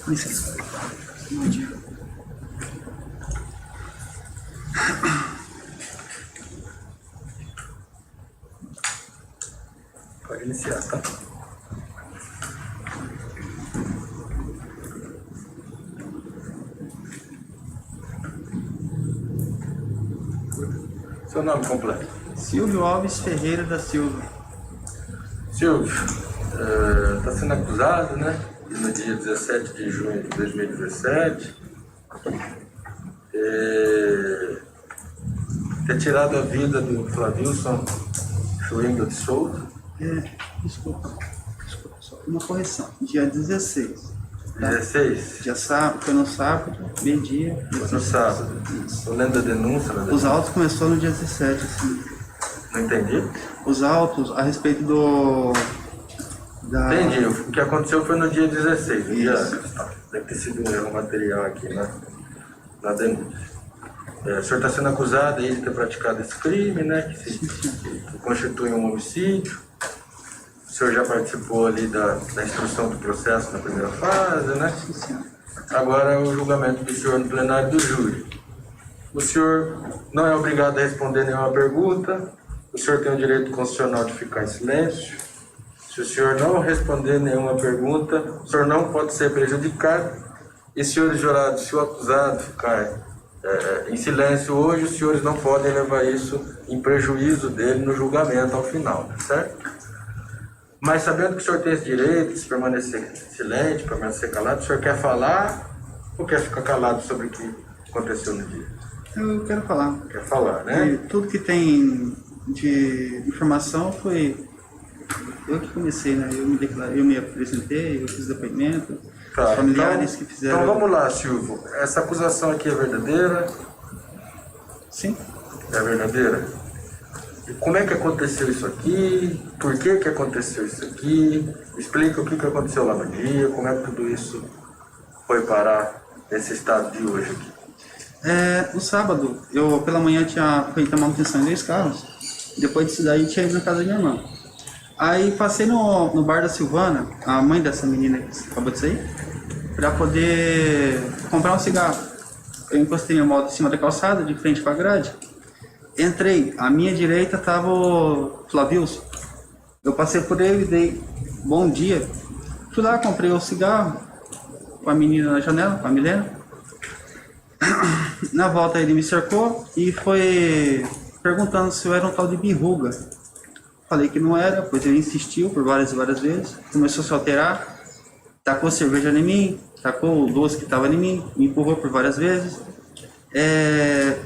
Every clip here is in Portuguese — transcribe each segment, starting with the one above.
Licença. Bom dia. Pode iniciar, tá? Seu nome completo? Silvio Alves Ferreira da Silva. Silvio, está sendo acusado, né? No dia 17 de junho de 2017, ter tirado a vida do Flavilson Schwindel de Souza. Desculpa, só uma correção. Dia 16. Tá? 16? Dia sábado, foi no sábado, meio-dia. Foi no sábado. Isso. Eu lembro da denúncia. Os autos começou no dia 17, assim. Não entendi? Os autos a respeito do... Entendi. O que aconteceu foi no dia 16. Isso. Deve ter sido um erro material aqui na denúncia. O senhor está sendo acusado aí de ter praticado esse crime, né? Que constitui um homicídio. O senhor já participou ali da instrução do processo na primeira fase, né? Sim, senhor. Agora é o julgamento do senhor no plenário do júri. O senhor não é obrigado a responder nenhuma pergunta. O senhor tem o direito constitucional de ficar em silêncio. Se o senhor não responder nenhuma pergunta, o senhor não pode ser prejudicado. E, senhores jurados, se o acusado ficar em silêncio hoje, os senhores não podem levar isso em prejuízo dele no julgamento ao final, certo? Mas sabendo que o senhor tem esse direito de permanecer silente, permanecer calado, o senhor quer falar ou quer ficar calado sobre o que aconteceu no dia? Eu quero falar. Quer falar, né? E tudo que tem de informação foi... Eu que comecei, né? Eu me apresentei, eu fiz depoimento, Tá, os familiares que fizeram... Então vamos lá, Silvio. Essa acusação aqui é verdadeira? Sim. É verdadeira? E como é que aconteceu isso aqui? Por que que aconteceu isso aqui? Explica o que que aconteceu lá no dia, como é que tudo isso foi parar nesse estado de hoje aqui. No sábado, eu pela manhã tinha feito a manutenção em 2 carros. Depois disso daí, tinha ido na casa da minha irmã. Aí passei no bar da Silvana, a mãe dessa menina que acabou de sair, para poder comprar um cigarro. Eu encostei minha moto em cima da calçada, de frente para a grade. Entrei, à minha direita estava o Flavilson. Eu passei por ele e dei bom dia. Fui lá, comprei o cigarro com a menina na janela, com a Milena. Na volta ele me cercou e foi perguntando se eu era um tal de birruga. Falei que não era, pois ele insistiu por várias e várias vezes. Começou a se alterar, tacou cerveja em mim, tacou o doce que estava em mim, me empurrou por várias vezes.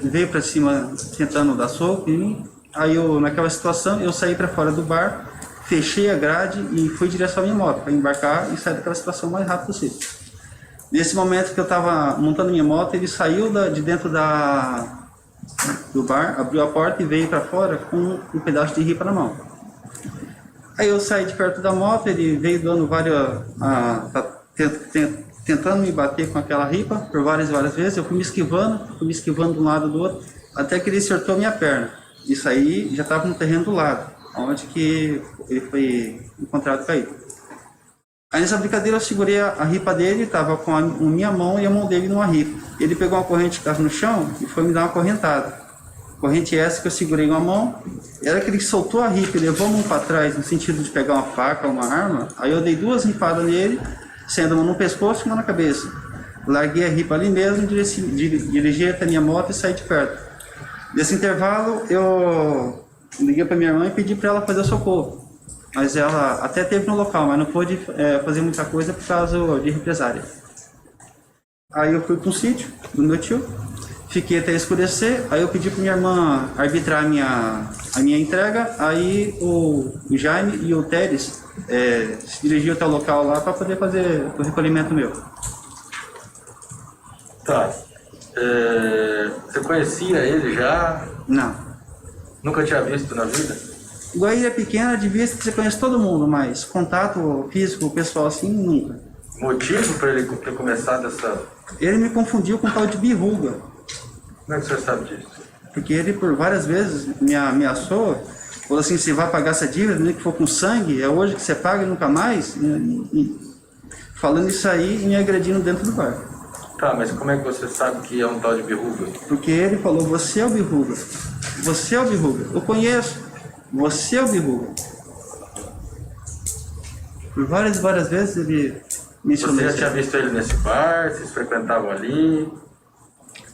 Veio para cima tentando dar soco em mim. Aí naquela situação, eu saí para fora do bar, fechei a grade e fui em direção à minha moto para embarcar e sair daquela situação o mais rápido possível. Nesse momento que eu estava montando minha moto, ele saiu de dentro do bar, abriu a porta e veio para fora com um pedaço de ripa na mão. Aí eu saí de perto da moto, ele veio dando tentando me bater com aquela ripa por várias e várias vezes. Eu fui me esquivando de um lado do outro, até que ele acertou minha perna. Isso aí já estava no terreno do lado, onde que ele foi encontrado caído. Aí nessa brincadeira eu segurei a ripa dele, estava com a minha mão e a mão dele numa ripa. Ele pegou uma corrente que estava no chão e foi me dar uma correntada. Corrente essa que eu segurei uma mão. Era que ele soltou a ripa e levou a mão para trás no sentido de pegar uma faca ou uma arma. Aí eu dei 2 ripadas nele, sendo uma no pescoço e uma na cabeça. Larguei a ripa ali mesmo, dirigi até a minha moto e saí de perto. Nesse intervalo eu liguei para minha irmã e pedi para ela fazer socorro. Mas ela até esteve no local, mas não pôde fazer muita coisa por causa de represária. Aí eu fui para um sítio do meu tio, fiquei até escurecer, aí eu pedi para minha irmã arbitrar a minha entrega, aí o Jaime e o Teres se dirigiram até o local lá para poder fazer o recolhimento meu. Tá. Você conhecia ele já? Não. Nunca tinha visto na vida? Guaíra pequena, devia você conhece todo mundo, mas contato físico, pessoal assim, nunca. Motivo para ele ter começado essa... Ele me confundiu com o tal de birruga. Como é que você sabe disso? Porque ele por várias vezes me ameaçou, falou assim, você vai pagar essa dívida, nem que for com sangue, é hoje que você paga e nunca mais. falando isso aí e me agredindo dentro do bar. Tá, mas como é que você sabe que é um tal de Birruga? Porque ele falou, você é o Birruga. Você é o Birruga. Eu conheço. Você é o Birruga. Por várias vezes ele mencionou Você já isso. tinha visto ele nesse bar? Vocês frequentavam ali?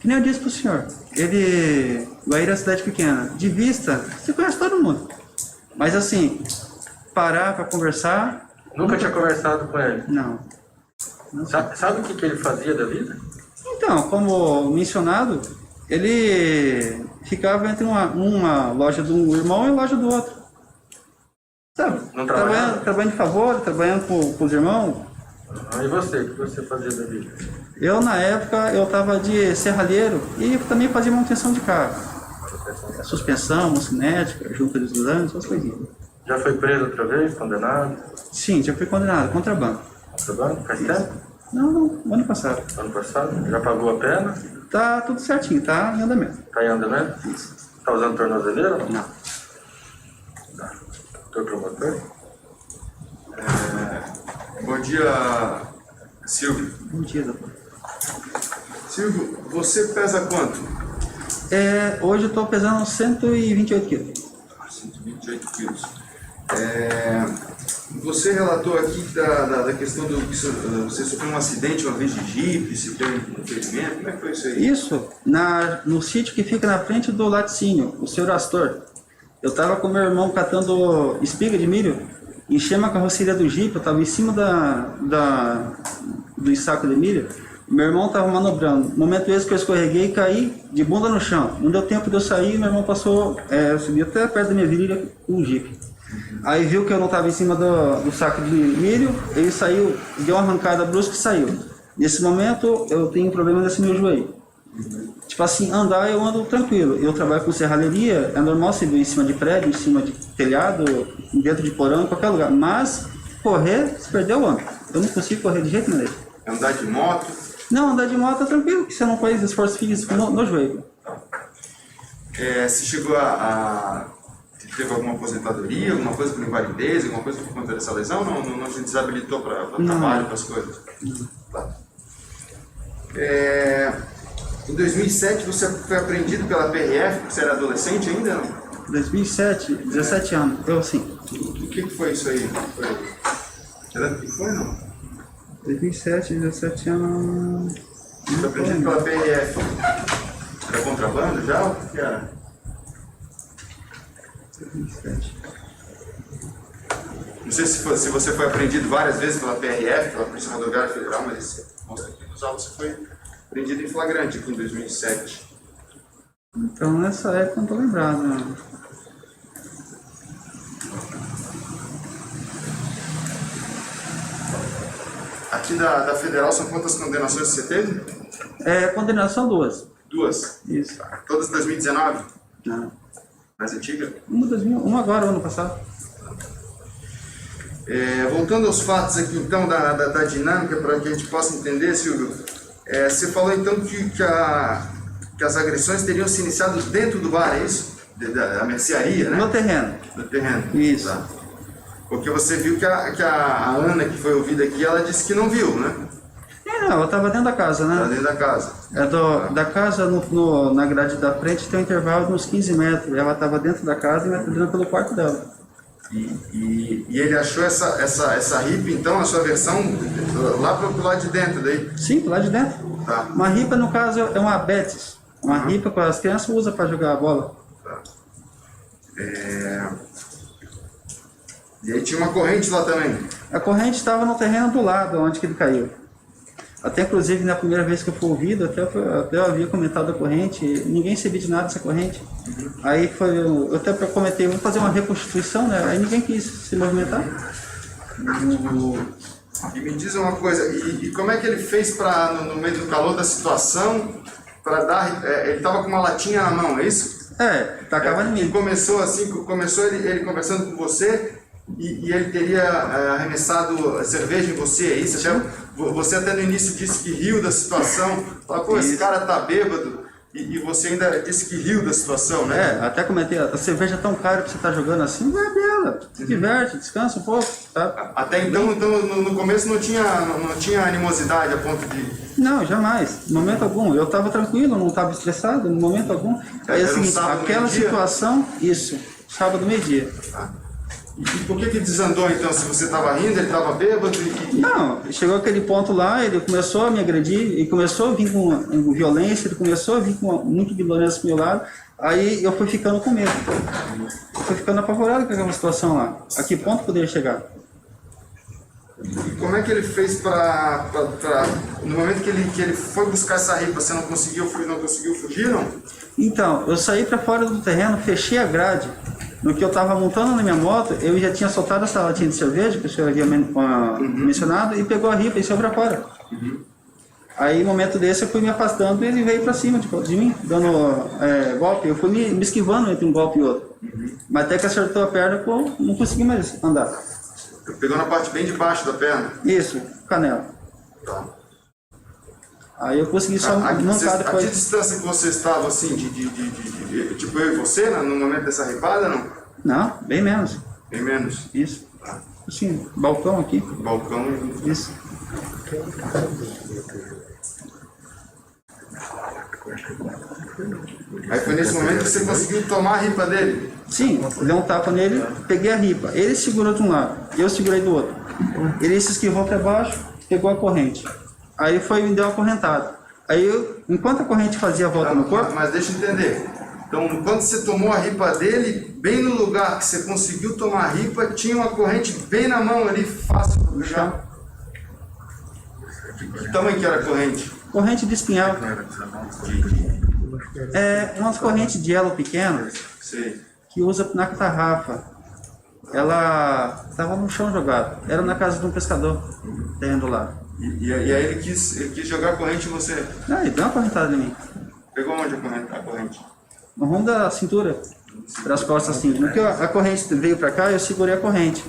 Que nem eu disse pro senhor. Ele... Guaíra é uma cidade pequena. De vista, você conhece todo mundo. Mas assim, parar para conversar... Nunca tinha conversado com ele? Não. Sabe o que ele fazia da vida? Então, como mencionado, ele ficava entre uma loja do irmão e loja do outro. Sabe? Não trabalhava? Trabalhando de favor, trabalhando com os irmãos. E você? O que você fazia da vida? Eu, na época, eu estava de serralheiro e também fazia manutenção de carro. Suspensão, cinética, junta de exames, essas coisinhas. Já foi preso outra vez? Condenado? Sim, já fui condenado, contrabando. Contrabando? Faz tempo? Não, ano passado. Ano passado? Já pagou a pena? Tá tudo certinho, tá em andamento. Tá em andamento? Tá usando tornozeleira? Não. Tá. Doutor promotor? Bom dia, Silvio. Bom dia, doutor. Silvio, você pesa quanto? Hoje eu estou pesando 128 quilos. 128 quilos. Você relatou aqui da questão do que você sofreu um acidente uma vez de jipe, se teve um ferimento, como é que foi isso aí? Isso, no sítio que fica na frente do laticínio, o Senhor Astor. Eu estava com meu irmão catando espiga de milho, enchemos a carroceria do jipe, eu estava em cima do saco de milho, meu irmão estava manobrando. No momento esse que eu escorreguei e caí de bunda no chão. Não deu tempo de eu sair, meu irmão passou, subiu até perto da minha virilha com o jipe. Aí viu que eu não estava em cima do saco de milho, ele saiu, deu uma arrancada brusca e saiu. Nesse momento eu tenho um problema nesse meu joelho. Tipo assim, andar eu ando tranquilo. Eu trabalho com serralheria, é normal você vir em cima de prédio, em cima de telhado, dentro de porão, em qualquer lugar. Mas correr, se perdeu o ano. Eu não consigo correr de jeito nenhum. Andar de moto? Não, andar de moto é tranquilo, porque você não faz esforço físico no joelho. Você chegou teve alguma aposentadoria, alguma coisa por invalidez, alguma coisa por conta dessa lesão? Não se desabilitou para trabalho, para as coisas? Tá. Em 2007 você foi apreendido pela PRF, porque você era adolescente ainda? Não? 2007, 17 anos, eu sim. O que foi isso aí? O que foi, não? 2007, 17 anos... Foi apreendido pela PRF. Era contrabando já? O que era? 2007. Não sei se você foi apreendido várias vezes pela PRF, pela Polícia Rodoviária Federal, mas esse mostra aqui no você foi apreendido em flagrante aqui em 2007. Então nessa época eu não tô lembrado, não. Aqui da Federal são quantas condenações você teve? Condenação 2. 2? Isso. Todas 2019? Não. Mais antiga? Uma agora, ano passado. Voltando aos fatos aqui então da dinâmica, para que a gente possa entender, Silvio, você falou então que as agressões teriam se iniciado dentro do bar, é isso? Da mercearia, né? No terreno. No terreno. Isso. Tá. Porque você viu que a Ana, que foi ouvida aqui, ela disse que não viu, né? Não, ela estava dentro da casa, né? Ela dentro da casa. Da casa, na grade da frente, tem um intervalo de uns 15 metros. Ela estava dentro da casa e me atendendo pelo quarto dela. E ele achou essa ripa, então, a sua versão, lá pro lado de dentro daí? Sim, lá de dentro. Tá. Uma ripa, no caso, é uma betis. Uma ripa que as crianças usam para jogar a bola. Tá. E aí tinha uma corrente lá também? A corrente estava no terreno do lado, onde que ele caiu. Até, inclusive, na primeira vez que eu fui ouvido, até eu havia comentado a corrente, ninguém sabia de nada dessa corrente. Aí eu até comentei, vamos fazer uma reconstituição, né? Aí ninguém quis se movimentar. E me diz uma coisa, e como é que ele fez no meio do calor da situação, para dar... ele estava com uma latinha na mão, é isso? Tacava em mim. E começou ele conversando com você, e ele teria arremessado cerveja em você, é isso? Você até no início disse que riu da situação, falou, pô, esse cara tá bêbado, e você ainda disse que riu da situação, né? Até comentei, a cerveja é tão cara que você tá jogando assim, não é dela. nada, se diverte, descansa um pouco, tá? Até então, no começo não tinha animosidade a ponto de... Não, jamais, em momento algum. Eu estava tranquilo, não estava estressado, em momento algum. Aí é o Era um seguinte, sábado, aquela meio-dia? situação, isso, sábado, meio-dia. E por que desandou então? Se você estava rindo, ele estava bêbado Não, chegou aquele ponto lá, ele começou a me agredir, ele começou a vir com violência, ele começou a vir com muito violência pro meu lado, aí eu fui ficando com medo. Eu fui ficando apavorado com aquela situação lá. A que ponto poderia chegar? E como é que ele fez para no momento que ele foi buscar essa ripa, você não conseguiu fugir, não? Então, eu saí para fora do terreno, fechei a grade. No que eu estava montando na minha moto, eu já tinha soltado essa latinha de cerveja, que o senhor havia mencionado, e pegou a ripa e saiu para fora. Aí, no momento desse, eu fui me afastando e ele veio para cima de mim, dando golpe. Eu fui me esquivando entre um golpe e outro. Mas até que acertou a perna, eu não consegui mais andar. Pegou na parte bem de baixo da perna? Isso, canela. Tá. Aí eu consegui só A mancar que depois. distância que você estava, assim, tipo eu e você, no momento dessa ripada, não? Não, bem menos. Bem menos. Isso. Assim, balcão aqui. Balcão e... Isso. Aí foi nesse momento que você conseguiu tomar a ripa dele? Sim, eu dei um tapa nele, peguei a ripa. Ele segurou de um lado, eu segurei do outro. Ele se esquivou para baixo, pegou a corrente. Aí foi e me deu uma correntada. Aí eu, enquanto a corrente fazia a volta no corpo... Mas deixa eu entender. Então, quando você tomou a ripa dele, bem no lugar que você conseguiu tomar a ripa, tinha uma corrente bem na mão ali, fácil para puxar. Que tamanho que era a corrente? Corrente de espinhal. É umas correntes de elo pequenas Sei. que usa na tarrafa. Ela estava no chão jogada. Era na casa de um pescador, tendo lá. E aí ele quis jogar a corrente em você. Não, ele deu uma correntada em mim. Pegou onde a corrente? No rumo da cintura, das costas assim. No que a corrente veio para cá, eu segurei a corrente.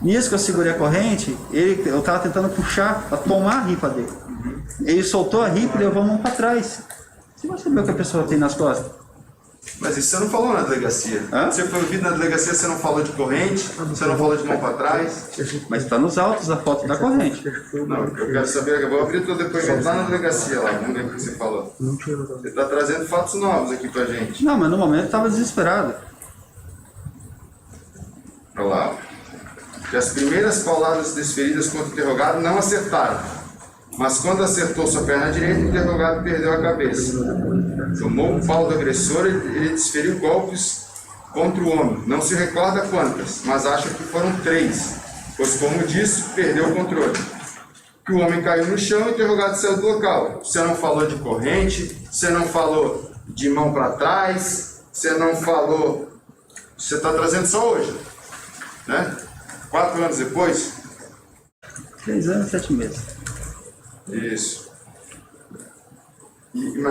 Nisso que eu segurei a corrente, eu estava tentando puxar para tomar a ripa dele. Ele soltou a ripa e levou a mão para trás. Você vai saber o que a pessoa tem nas costas? Mas isso você não falou na delegacia. Hã? Você foi ouvido na delegacia, você não falou de corrente, você não falou de mão para trás. Mas está nos autos a foto da corrente. Não, eu quero saber, eu vou abrir o teu depoimento lá na delegacia, lá, vamos ver o que você falou. Você está trazendo fatos novos aqui pra gente. Não, mas no momento eu estava desesperado. Olha lá. Que as primeiras pauladas desferidas contra o interrogado não acertaram. Mas quando acertou sua perna direita, o interrogado perdeu a cabeça. Tomou o pau do agressor e ele desferiu golpes contra o homem. Não se recorda quantas, mas acha que foram 3, pois, como disse, perdeu o controle. Que o homem caiu no chão e o interrogado saiu do local. Você não falou de corrente, você não falou de mão para trás, você não falou... Você está trazendo só hoje, né? 4 anos depois? 3 anos e 7 meses. Isso.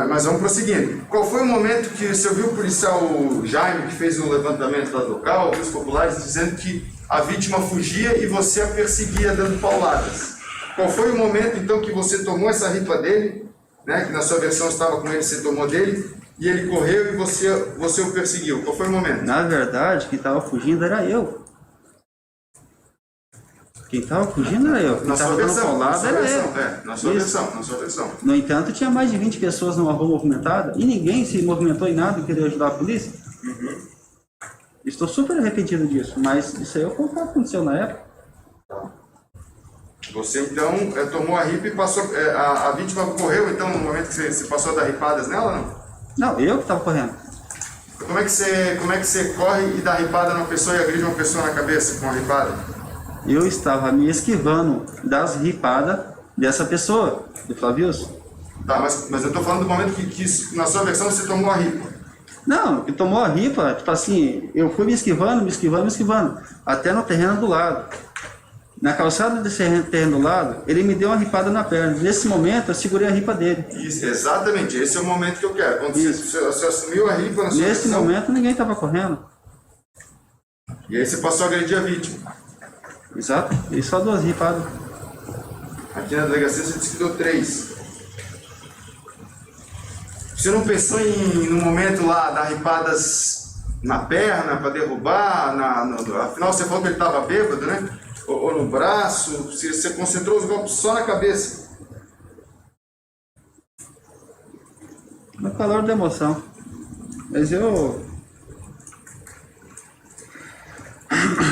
Mas vamos prosseguindo. Qual foi o momento que você ouviu o policial Jaime, que fez o levantamento lá do local, ouviu os populares, dizendo que a vítima fugia e você a perseguia dando pauladas? Qual foi o momento, então, que você tomou essa ripa dele, né, que na sua versão estava com ele, você tomou dele, e ele correu e você o perseguiu? Qual foi o momento? Na verdade, quem estava fugindo era eu. Quem estava fugindo era eu. Quem Na sua estava dando versão, paulada era eu. na sua Isso. versão, na sua versão. No entanto, tinha mais de 20 pessoas numa rua movimentada e ninguém se movimentou em nada e queria ajudar a polícia. Estou super arrependido disso, mas isso aí foi o que aconteceu na época. Você então tomou a ripa e passou. A vítima correu então no momento que você passou a dar ripadas nela, não? Não, eu que estava correndo. Como é que você corre e dá ripada numa pessoa e agride uma pessoa na cabeça com uma ripada? Eu estava me esquivando das ripadas dessa pessoa, do Flavius. Tá, mas eu estou falando do momento que na sua versão você tomou a ripa. Não, que tomou a ripa, tipo assim, eu fui me esquivando, até no terreno do lado. Na calçada desse terreno do lado, ele me deu uma ripada na perna. Nesse momento, eu segurei a ripa dele. Isso, exatamente, esse é o momento que eu quero. Quando você assumiu a ripa na sua Nesse versão, momento, ninguém estava correndo. e aí você passou a agredir a vítima. Exato, e só 2 ripadas. Aqui na delegacia você disse que deu 3. Você não pensou no momento lá, dar ripadas na perna para derrubar, afinal você falou que ele estava bêbado, né? Ou no braço, você concentrou os golpes só na cabeça. No calor da emoção. Mas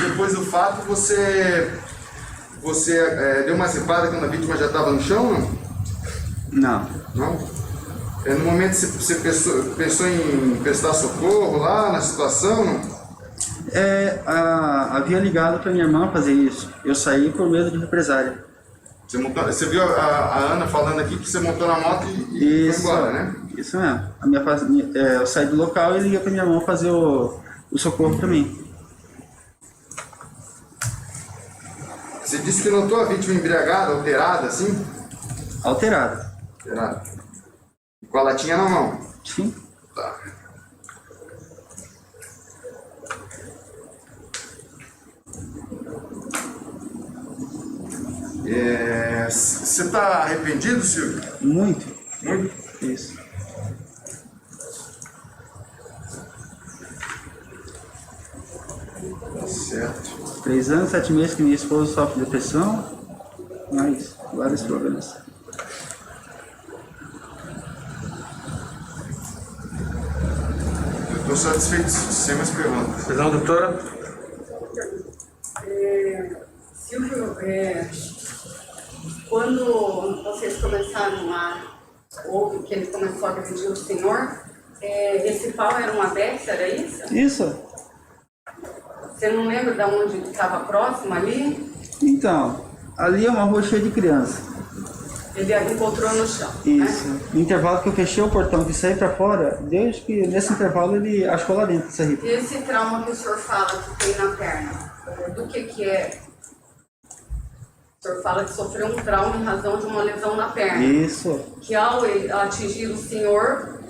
Depois do fato, você deu uma zipada quando a vítima já estava no chão, não? Não. No momento você pensou em prestar socorro lá na situação, não? Havia ligado para minha irmã fazer isso. Eu saí por medo de represália. Você viu a Ana falando aqui que você montou na moto e foi embora, né? Isso mesmo. Eu saí do local e liguei para minha irmã fazer o socorro para mim. Você disse que notou a vítima embriagada, alterada, assim? Alterada. Alterada. Com a latinha na mão? Sim. Tá. Você está arrependido, Silvio? Muito. Muito? Isso. Certo. 3 anos, 7 meses que minha esposa sofre depressão. Mas vários problemas. Eu estou satisfeito sem mais perguntas. Perdão, doutora? Silvio, quando vocês começaram ouve que ele começou a agredir o senhor, esse pau era uma dessa, era isso? Isso. Você não lembra de onde estava próximo ali? Então, ali é uma rua cheia de criança. Ele encontrou no chão, Isso. né? No intervalo que eu fechei o portão e saí para fora, desde que nesse intervalo ele achou lá dentro essa ripa. E esse trauma que o senhor fala que tem na perna, do que é? O senhor fala que sofreu um trauma em razão de uma lesão na perna. Isso. Que ao atingir o senhor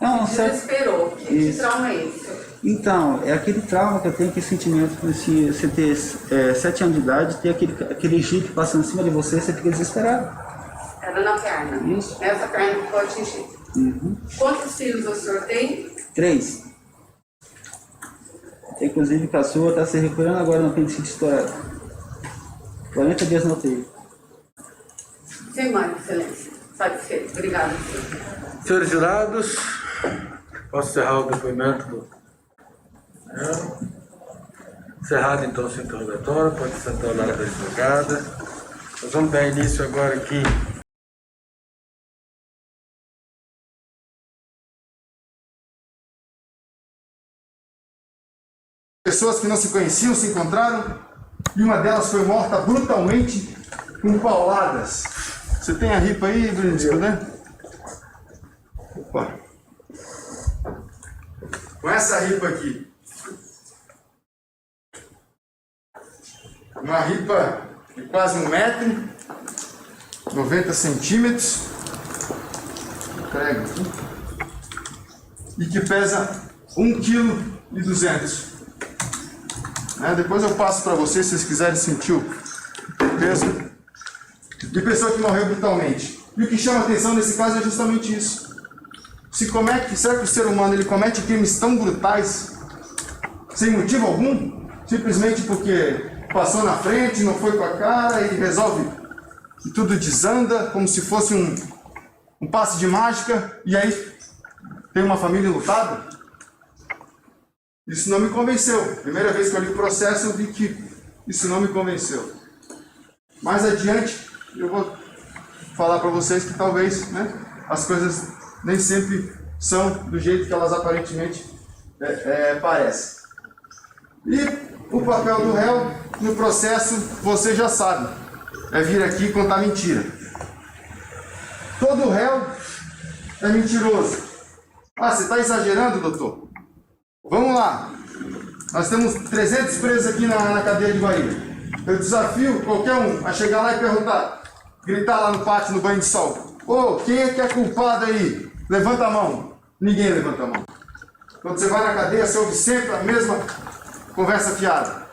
Não, desesperou. Que Isso. trauma é esse? Então, é aquele trauma que eu tenho, aquele sentimento que se você ter 7 anos de idade, ter aquele jipe passando em cima de você, você fica desesperado. Era na perna. Isso. Nessa perna que foi atingida. Uhum. Quantos filhos o senhor tem? 3. Inclusive, caçoa está se recuperando agora no apendicite estourado. 40 dias na UTI. Sem mais, excelência. Satisfeito. Obrigada, senhor. Senhores jurados, posso encerrar o depoimento do... Encerrado então o seu interrogatório, pode sentar ao lado da advogada. Nós vamos dar início agora aqui. Pessoas que não se conheciam se encontraram e uma delas foi morta brutalmente com pauladas. Você tem a ripa aí, Brindisco, né? Opa. Com essa ripa aqui. Uma ripa de quase 1 metro, 90 centímetros. Prego aqui. E que pesa 1,2 kg. Depois eu passo para vocês, se vocês quiserem sentir o peso de pessoa que morreu brutalmente. E o que chama atenção nesse caso é justamente isso. Será que o ser humano ele comete crimes tão brutais sem motivo algum? Simplesmente porque passou na frente, não foi com a cara e resolve e tudo desanda como se fosse um passe de mágica e aí tem uma família lutada? Isso não me convenceu. Primeira vez que eu li o processo, eu vi que isso não me convenceu. Mais adiante, eu vou falar para vocês que talvez as coisas nem sempre são do jeito que elas aparentemente parecem. E o papel do réu no processo, você já sabe, é vir aqui e contar mentira. Todo réu é mentiroso. Você está exagerando, doutor? Vamos lá, nós temos 300 presos aqui na cadeia de Bahia. Eu desafio qualquer um a chegar lá e perguntar, gritar lá no pátio, no banho de sol. Quem é que é culpado aí? Levanta a mão. Ninguém levanta a mão. Quando você vai na cadeia, você ouve sempre a mesma conversa fiada.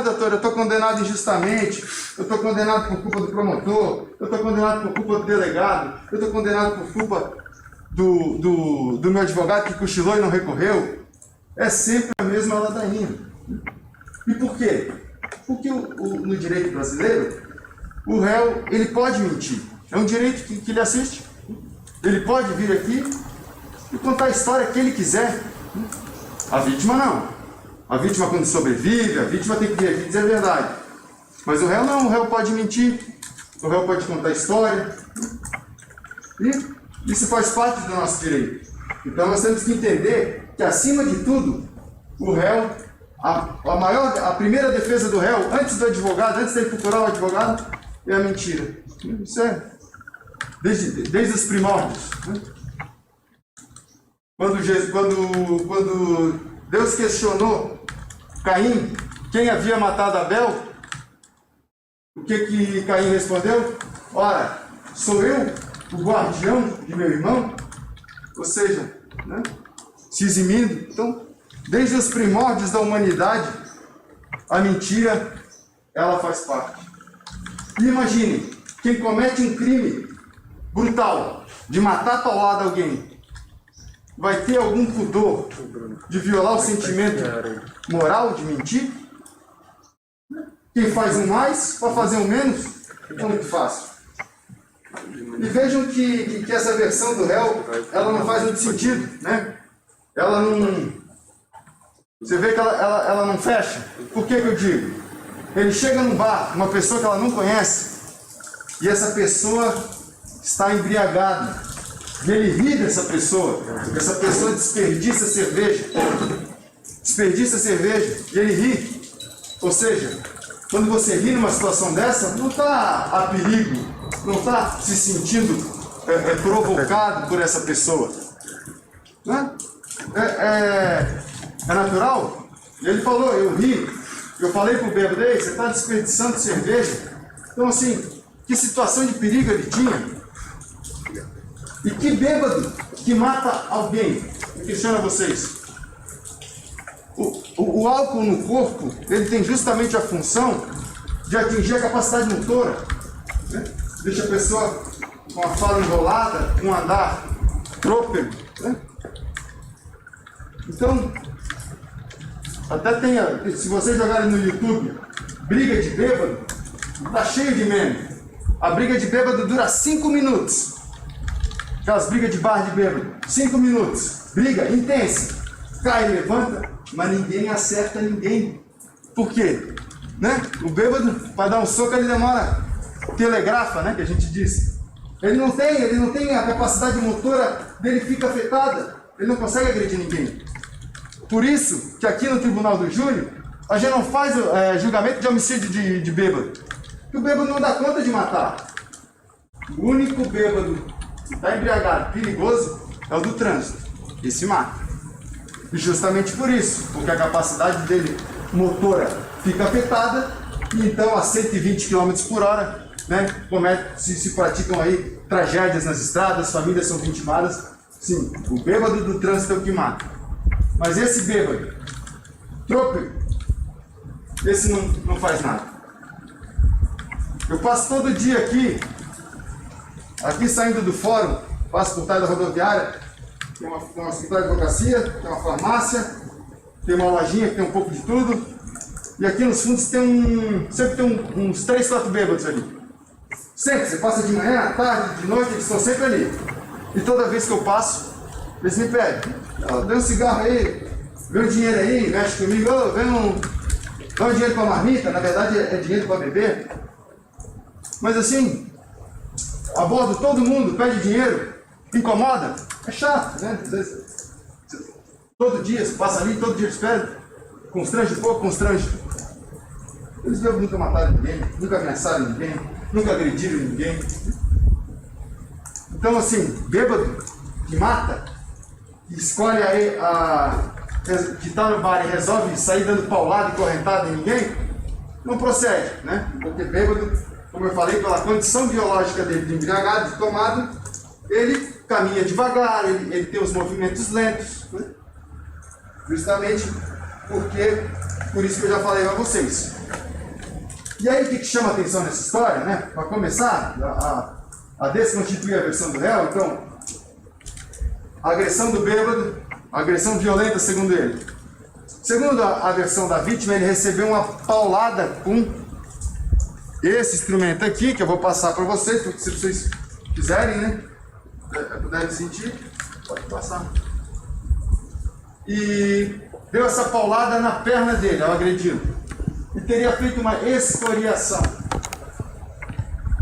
Doutor, eu estou condenado injustamente, eu estou condenado por culpa do promotor, eu estou condenado por culpa do delegado, eu estou condenado por culpa do meu advogado que cochilou e não recorreu, é sempre a mesma ladainha. E por quê? Porque no direito brasileiro, o réu, ele pode mentir. É um direito que ele assiste. Ele pode vir aqui e contar a história que ele quiser. A vítima não. A vítima, quando sobrevive, a vítima tem que vir aqui e dizer a verdade. Mas o réu não, o réu pode mentir, o réu pode contar a história. E isso faz parte do nosso direito. Então nós temos que entender que, acima de tudo, o réu, a primeira defesa do réu, antes do advogado, antes de procurar o advogado, é a mentira. Isso é desde os primórdios. Quando Deus questionou Caim, quem havia matado Abel, o que Caim respondeu? Ora, sou eu o guardião de meu irmão? Ou seja, né, se eximindo. Então, desde os primórdios da humanidade, a mentira, ela faz parte. E imagine, quem comete um crime brutal, de matar a paulada alguém, vai ter algum pudor de violar o sentimento moral de mentir? Quem faz um mais para fazer um menos é muito fácil. E vejam que essa versão do réu, ela não faz muito sentido, né? Ela não... Você vê que ela não fecha. Por que eu digo? Ele chega num bar, uma pessoa que ela não conhece, e essa pessoa está embriagada. E ele ri dessa pessoa. Essa pessoa desperdiça cerveja. Desperdiça cerveja. E ele ri. Ou seja, quando você ri numa situação dessa, não está a perigo, não está se sentindo provocado por essa pessoa. Né? É natural? Ele falou, eu ri, eu falei pro bêbado, ei, você está desperdiçando cerveja. Então assim, que situação de perigo ele tinha? E que bêbado que mata alguém? Eu questiono a vocês. O álcool no corpo, ele tem justamente a função de atingir a capacidade motora, né? Deixa a pessoa com a fala enrolada, com um andar trôpego, né? Então, até tem, se vocês jogarem no YouTube, briga de bêbado, tá cheio de meme. A briga de bêbado dura 5 minutos. Aquelas brigas de bar de bêbado, 5 minutos. Briga intensa. Cai, levanta, mas ninguém acerta ninguém. Por quê? Né? O bêbado, para dar um soco, ele demora, telegrafa, né, que a gente diz. Ele não tem a capacidade motora dele, fica afetada. Ele não consegue agredir ninguém. Por isso que aqui no Tribunal do Júri, a gente não faz julgamento de homicídio de bêbado. Porque o bêbado não dá conta de matar. O único bêbado que está embriagado, perigoso, é o do trânsito. Esse mata. E justamente por isso, porque a capacidade dele motora fica afetada, e então a 120 km por hora, né, se praticam aí tragédias nas estradas, famílias são vitimadas. Sim, o bêbado do trânsito é o que mata. Mas esse bêbado, trôpego, esse não faz nada. Eu passo todo dia aqui saindo do fórum, passo por trás da rodoviária, tem uma escritório de advocacia, tem uma farmácia, tem uma lojinha que tem um pouco de tudo, e aqui nos fundos sempre tem uns 3, 4 bêbados ali. Sempre, você passa de manhã, à tarde, de noite, eles estão sempre ali. E toda vez que eu passo, eles me pedem, dê um cigarro aí, vê um dinheiro aí, mexe comigo, dá um dinheiro para marmita, na verdade é dinheiro para beber. Mas assim, abordo todo mundo, pede dinheiro, incomoda, é chato, né? Às vezes, todo dia, você passa ali, todo dia eles pedem, constrange um pouco, constrange. Eles nunca mataram ninguém, nunca ameaçaram ninguém, nunca agrediram ninguém. Então assim, bêbado que mata, que escolhe aí que está no bar e resolve sair dando paulada e correntada em ninguém, não procede, né? Porque bêbado, como eu falei, pela condição biológica dele de embriagado, de tomado, ele caminha devagar, ele tem os movimentos lentos, né? Justamente por isso que eu já falei para vocês. E aí o que chama a atenção nessa história, né? Para começar a desconstituir a versão do réu, então, a agressão do bêbado, a agressão violenta, segundo ele. Segundo a versão da vítima, ele recebeu uma paulada com esse instrumento aqui, que eu vou passar para vocês, porque se vocês quiserem, né, puderem sentir, pode passar. E deu essa paulada na perna dele, ao agredido. E teria feito uma escoriação.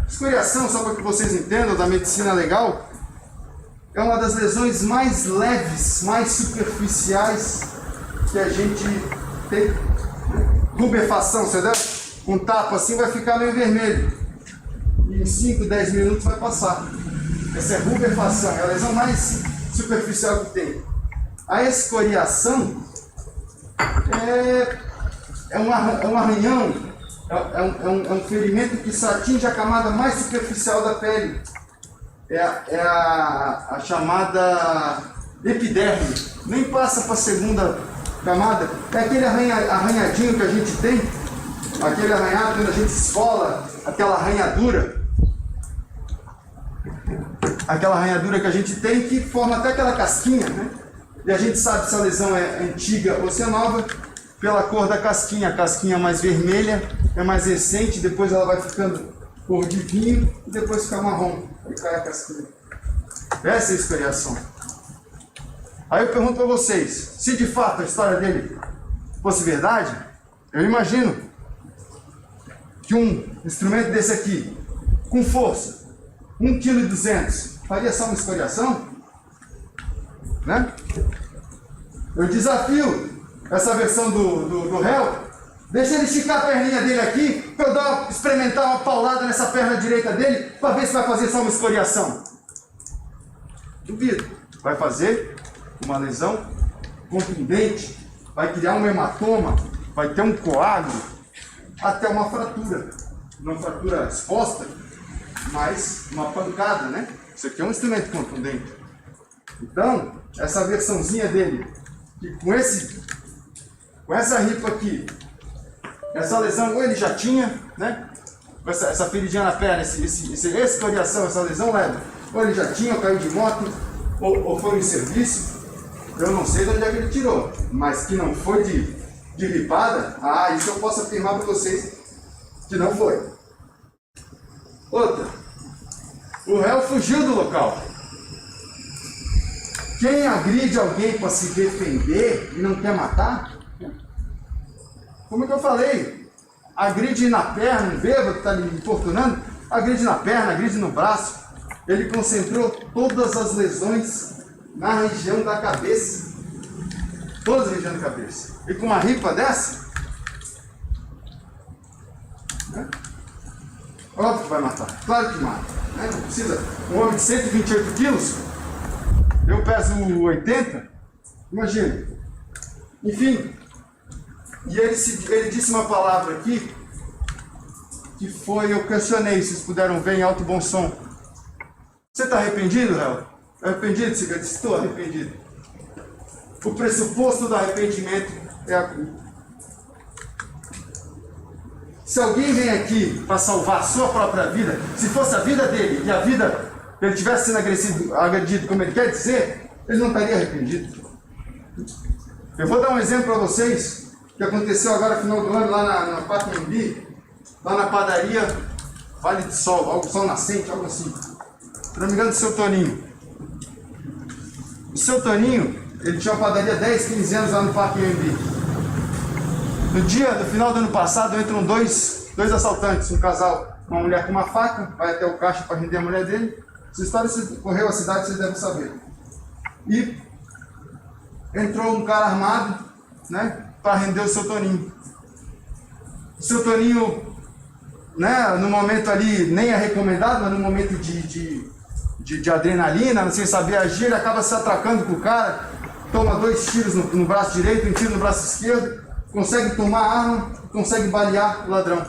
Escoriação, só para que vocês entendam, da medicina legal, é uma das lesões mais leves, mais superficiais que a gente tem. Rubefação, você dá um tapa assim, vai ficar meio vermelho. E em 5, 10 minutos vai passar. Essa é rubefação, é a lesão mais superficial que tem. A escoriação é um arranhão, é um ferimento que só atinge a camada mais superficial da pele. É a chamada epiderme. Nem passa para a segunda camada. É aquele arranhadinho que a gente tem, aquele arranhado quando a gente esfola, aquela arranhadura. Aquela arranhadura que a gente tem que forma até aquela casquinha, né? E a gente sabe se a lesão é antiga ou se é nova pela cor da casquinha. A casquinha mais vermelha é mais recente, depois ela vai ficando cor de vinho e depois fica marrom. Aí cai a casquinha. Essa é a escoriação. Aí eu pergunto para vocês, se de fato a história dele fosse verdade, eu imagino que um instrumento desse aqui, com força, 1,2 kg, faria só uma escoriação? Né? Eu desafio essa versão do réu, deixa ele esticar a perninha dele aqui, para eu experimentar uma paulada nessa perna direita dele, para ver se vai fazer só uma escoriação. Duvido. Vai fazer uma lesão contundente, vai criar um hematoma, vai ter um coágulo, até uma fratura. Uma fratura exposta, mas uma pancada, né? Isso aqui é um instrumento contundente. Então, essa versãozinha dele, que com essa ripa aqui, essa lesão ou ele já tinha, né? Essa feridinha na perna, essa escoriação, essa lesão leve, ou ele já tinha, ou caiu de moto, ou foi em serviço. Eu não sei de onde é que ele tirou, mas que não foi de ripada, isso eu posso afirmar para vocês que não foi. Outra, o réu fugiu do local. Quem agride alguém para se defender e não quer matar, como que eu falei, agride na perna, um bêbado que está lhe importunando, agride na perna, agride no braço. Ele concentrou todas as lesões na região da cabeça. Todas as regiões da cabeça. E com uma ripa dessa, né? Óbvio que vai matar. Claro que mata. Né? Não precisa. Um homem de 128 quilos, eu peso 80, imagina. Enfim. E ele disse uma palavra aqui, que foi, eu questionei, vocês puderam ver em alto e bom som. Você está arrependido, réu? Arrependido, Cicra? Estou arrependido. O pressuposto do arrependimento é a culpa. Se alguém vem aqui para salvar a sua própria vida, se fosse a vida dele e a vida ele tivesse sendo agredido como ele quer dizer, ele não estaria arrependido. Eu vou dar um exemplo para vocês, que aconteceu agora no final do ano, lá na Parque Morumbi, lá na padaria Vale do Sol, Sol Nascente, algo assim. Se não me engano, do seu Toninho. O seu Toninho, ele tinha uma padaria 10, 15 anos lá no Parque Morumbi. No final do ano passado, entram dois assaltantes, um casal, uma mulher com uma faca, vai até o caixa para render a mulher dele. Essa história correu a cidade, vocês devem saber. E entrou um cara armado, né, para render o seu Toninho. O seu Toninho, né, no momento ali, nem é recomendado, mas no momento de adrenalina, sem saber agir, ele acaba se atracando com o cara, toma 2 tiros no braço direito, 1 tiro no braço esquerdo, consegue tomar a arma, consegue balear o ladrão.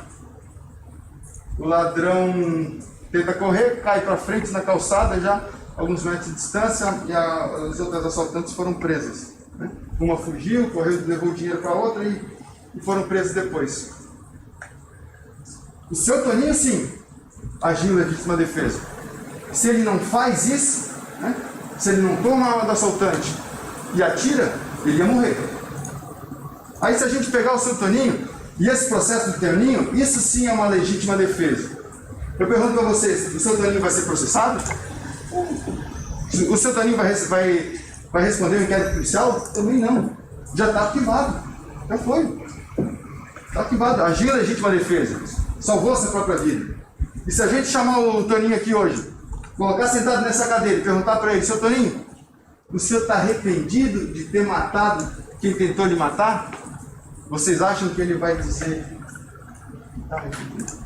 O ladrão tenta correr, cai para frente na calçada já, alguns metros de distância, e as outras assaltantes foram presas. Né? Uma fugiu, correu, levou o dinheiro para a outra e foram presas depois. O seu Toninho, sim, agiu em legítima defesa. Se ele não faz isso, né, se ele não toma a arma do assaltante e atira, ele ia morrer. Aí se a gente pegar o seu Toninho, e esse processo do Toninho, isso sim é uma legítima defesa. Eu pergunto para vocês, o seu Toninho vai ser processado? O seu Toninho vai responder o inquérito policial? Também não. Já está arquivado. Já foi. Está arquivado. Agiu em legítima defesa. Salvou sua própria vida. E se a gente chamar o Toninho aqui hoje, colocar sentado nessa cadeira e perguntar para ele, seu Toninho, o senhor está arrependido de ter matado quem tentou lhe matar? Vocês acham que ele vai dizer... Tá arrependido?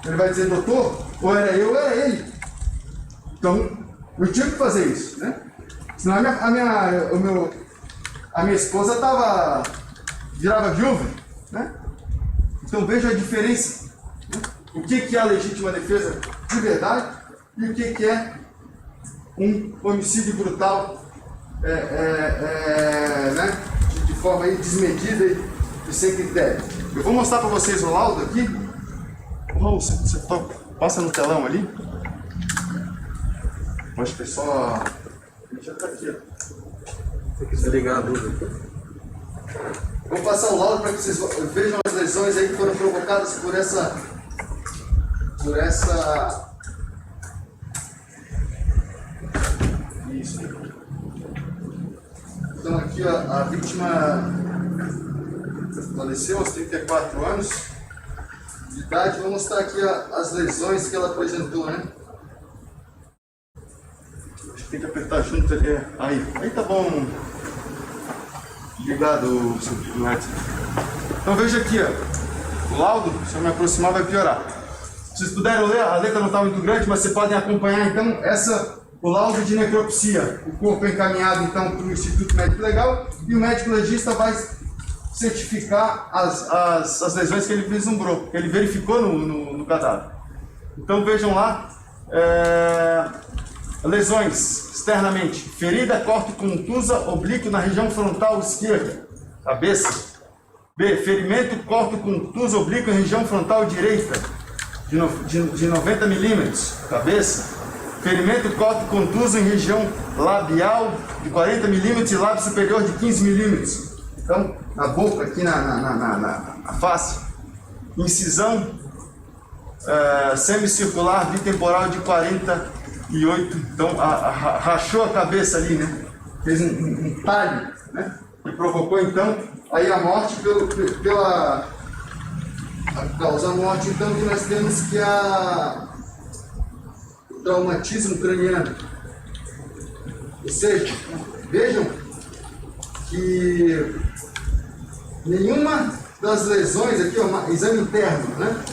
Ele vai dizer, doutor, ou era eu ou era ele. Então, eu tinha que fazer isso, né? Senão a minha esposa virava viúva, né? Então veja a diferença, né? O que é a legítima defesa de verdade e o que é um homicídio brutal, né? De forma aí desmedida e sem critério. Eu vou mostrar para vocês o laudo aqui. Raul, você passa no telão ali. Acho que é só... Deixa eu aqui, ó. Se quiser ligar a dúvida. Vou passar o laudo para que vocês vejam as lesões aí que foram provocadas por essa... Isso. Então aqui ó, a vítima faleceu aos 34 anos de idade. Vou mostrar aqui as lesões que ela apresentou, né? Acho que tem que apertar junto ali. Aí tá bom. Ligado, seu Neto. Então veja aqui, ó. O laudo, se eu me aproximar, vai piorar. Se vocês puderem ler, a letra não está muito grande, mas vocês podem acompanhar então o laudo de necropsia. O corpo é encaminhado então para o Instituto Médico Legal e o médico legista vai certificar as lesões que ele vislumbrou, que ele verificou no cadáver. Então vejam lá, lesões externamente: ferida, corte contusa, oblíquo na região frontal esquerda, cabeça. B, ferimento, corte contusa, oblíquo na região frontal direita, de 90 milímetros, cabeça. Ferimento, corte contuso em região labial de 40 milímetros e lábio superior de 15 milímetros. Então, na boca, aqui na face. Incisão semicircular bitemporal de 48. Então, rachou a cabeça ali, né? Fez um talho, né? E provocou, então, aí a morte pela causa morte, então, que nós temos que o traumatismo craniano. Ou seja, vejam que nenhuma das lesões aqui, ó, exame interno, né?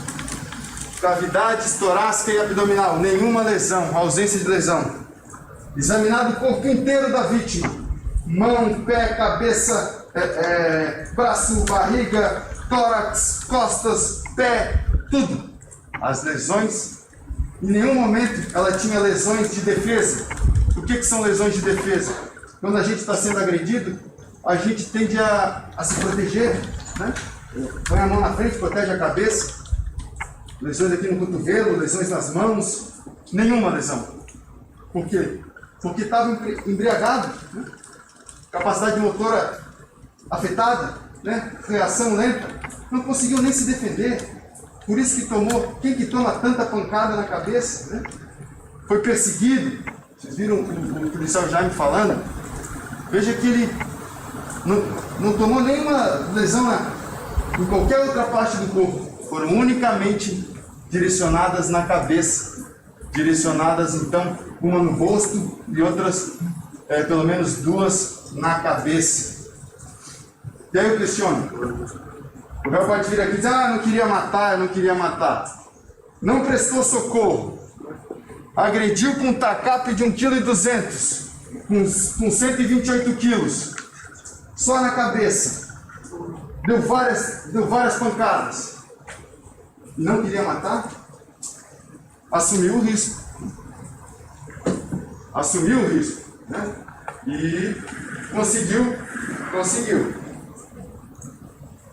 Cavidades torácica e abdominal, nenhuma lesão, ausência de lesão. Examinado o corpo inteiro da vítima: mão, pé, cabeça, braço, barriga, tórax, costas, pé, tudo. As lesões, em nenhum momento ela tinha lesões de defesa. O que são lesões de defesa? Quando a gente está sendo agredido, a gente tende a se proteger, né? Põe a mão na frente, protege a cabeça. Lesões aqui no cotovelo, lesões nas mãos. Nenhuma lesão. Por quê? Porque estava embriagado, né? Capacidade motora afetada, né? Reação lenta. Não conseguiu nem se defender. Por isso que tomou... Quem que toma tanta pancada na cabeça, né? Foi perseguido. Vocês viram o policial Jaime falando? Veja que ele não tomou nenhuma lesão em qualquer outra parte do corpo. Foram unicamente direcionadas na cabeça. Direcionadas, então, uma no rosto e outras, pelo menos duas, na cabeça. E aí eu questiono. O réu pode vir aqui e dizer: eu não queria matar. Não prestou socorro. Agrediu com um tacape de 1,2 kg, com 128 quilos. Só na cabeça. Deu várias pancadas. E não queria matar? Assumiu o risco. Né? E conseguiu.